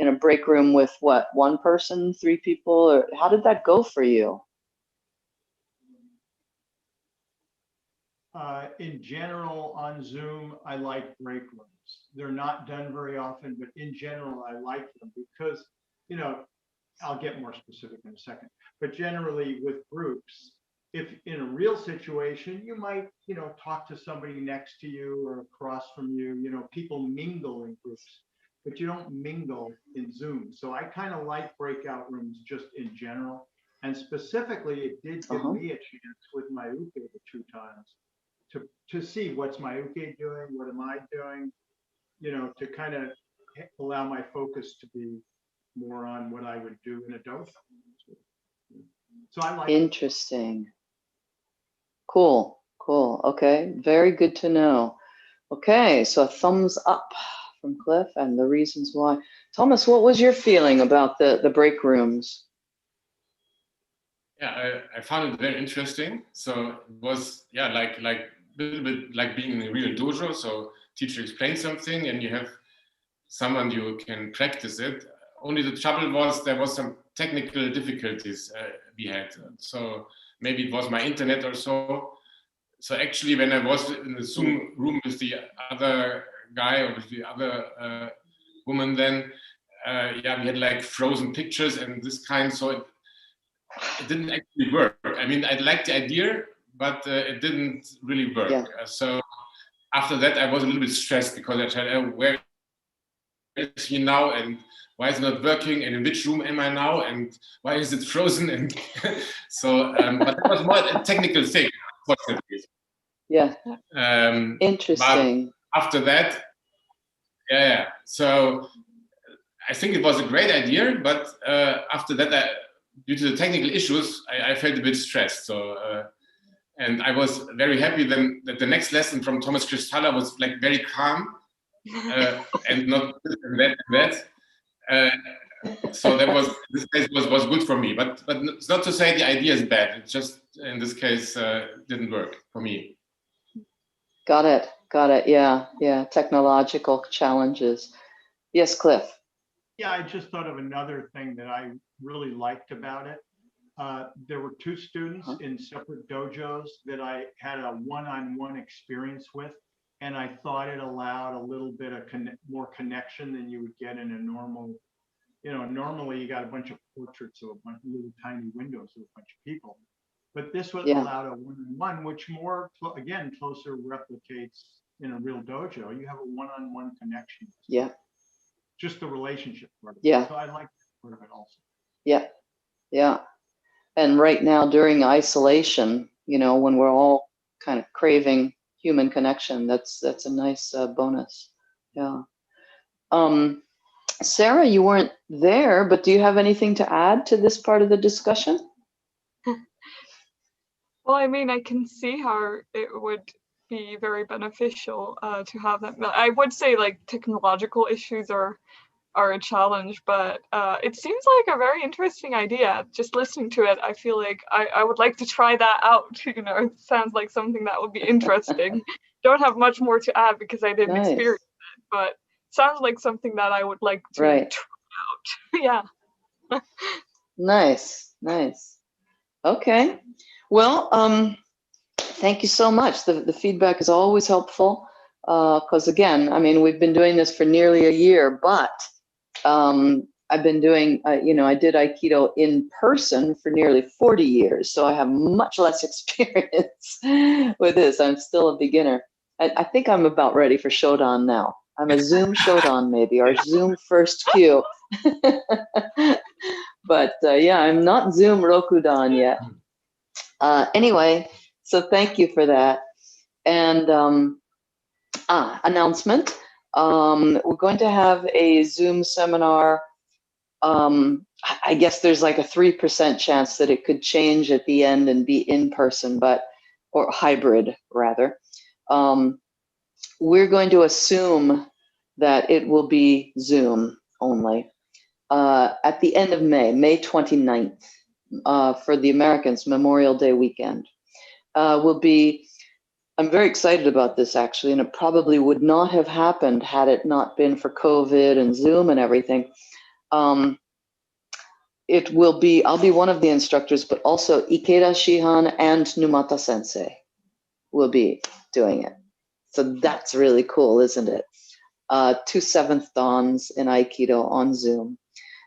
a break room with what, one person, three people, or how did that go for you? In general, on Zoom, I like break rooms. They're not done very often, but in general, I like them because, I'll get more specific in a second, but generally with groups, if in a real situation, you might, talk to somebody next to you or across from you, people mingle in groups, but you don't mingle in Zoom. So I kind of like breakout rooms just in general. And specifically, it did give me a chance with my uke the 2 times to see what's my uke doing, what am I doing, to kind of allow my focus to be more on what I would do in a dojo. So I like Interesting. Cool. Okay, very good to know. Okay, so a thumbs up from Cliff and the reasons why. Thomas, what was your feeling about the break rooms? Yeah, I found it very interesting. So it was, like a little bit like being in a real dojo. So teacher explains something and you have someone you can practice it. Only the trouble was there was some technical difficulties we had. So maybe it was my internet or so. So actually, when I was in the Zoom room with the other guy or with the other woman, then we had like frozen pictures and this kind. So it didn't actually work. I mean, I liked the idea, but it didn't really work. Yeah. So after that, I was a little bit stressed because I tried, where is he now, and why is it not working, and in which room am I now, and why is it frozen? And so, but it was more a technical thing, fortunately. Yeah. Interesting. But after that, so I think it was a great idea, but after that, due to the technical issues, I felt a bit stressed. So, and I was very happy then that the next lesson from Thomas Kristalla was like very calm and not this and that and that. So that was, this case was good for me. But it's not to say the idea is bad. It just in this case didn't work for me. Got it. Yeah. Technological challenges. Yes, Cliff. Yeah, I just thought of another thing that I really liked about it. There were 2 students in separate dojos that I had a one-on-one experience with, and I thought it allowed a little bit of more connection than you would get in a normal, normally you got a bunch of portraits of a bunch of little tiny windows of a bunch of people. But this would allow a one-on-one, which more, again, closer replicates in a real dojo. You have a one-on-one connection. Yeah. Just the relationship part of it. Yeah. So I like that part of it also. Yeah. And right now during isolation, when we're all kind of craving human connection, that's a nice bonus. Yeah. Sarah, you weren't there, but do you have anything to add to this part of the discussion? Well, I mean, I can see how it would be very beneficial to have that. I would say like technological issues are a challenge, but it seems like a very interesting idea. Just listening to it, I feel like I would like to try that out. You know, it sounds like something that would be interesting. Don't have much more to add because I didn't Nice. experience it, but sounds like something that I would like to Right. try out. Yeah. Nice, nice. Okay. Well, thank you so much. The feedback is always helpful because, again, I mean, we've been doing this for nearly a year, but I've been doing, I did Aikido in person for nearly 40 years, so I have much less experience with this. I'm still a beginner. I think I'm about ready for Shodan now. I'm a Zoom Shodan maybe, or Zoom first Q. But yeah, I'm not Zoom Rokudan yet. Anyway, so thank you for that. And announcement. We're going to have a Zoom seminar. I guess there's like a 3% chance that it could change at the end and be in person, or hybrid rather. We're going to assume that it will be Zoom only at the end of May 29th, for the Americans, Memorial Day weekend. I'm very excited about this actually, and it probably would not have happened had it not been for COVID and Zoom and everything. I'll be one of the instructors, but also Ikeda Shihan and Numata Sensei will be doing it. So that's really cool, isn't it? 2 7th Dans in Aikido on Zoom.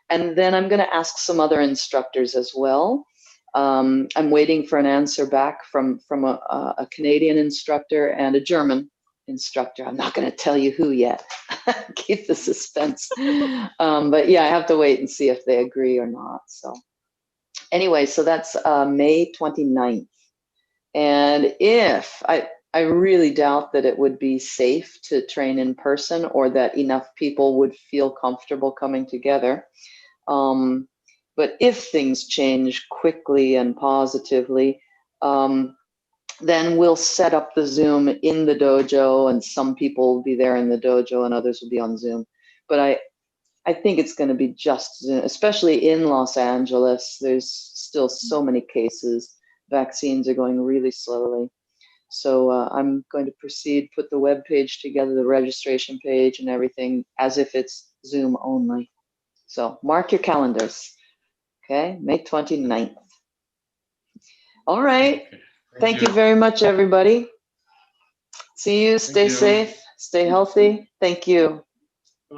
And then I'm going to ask some other instructors as well. I'm waiting for an answer back from a Canadian instructor and a German instructor. I'm not going to tell you who yet. Keep the suspense. But yeah, I have to wait and see if they agree or not. So anyway, so that's May 29th. And if I really doubt that it would be safe to train in person or that enough people would feel comfortable coming together. But if things change quickly and positively, then we'll set up the Zoom in the dojo, and some people will be there in the dojo and others will be on Zoom. But I think it's going to be just Zoom, especially in Los Angeles. There's still so many cases. Vaccines are going really slowly. So I'm going to proceed, put the web page together, the registration page and everything as if it's Zoom only. So mark your calendars. Okay, May 29th. All right. Thank you very much, everybody. See you. Stay safe. Stay healthy. Thank you.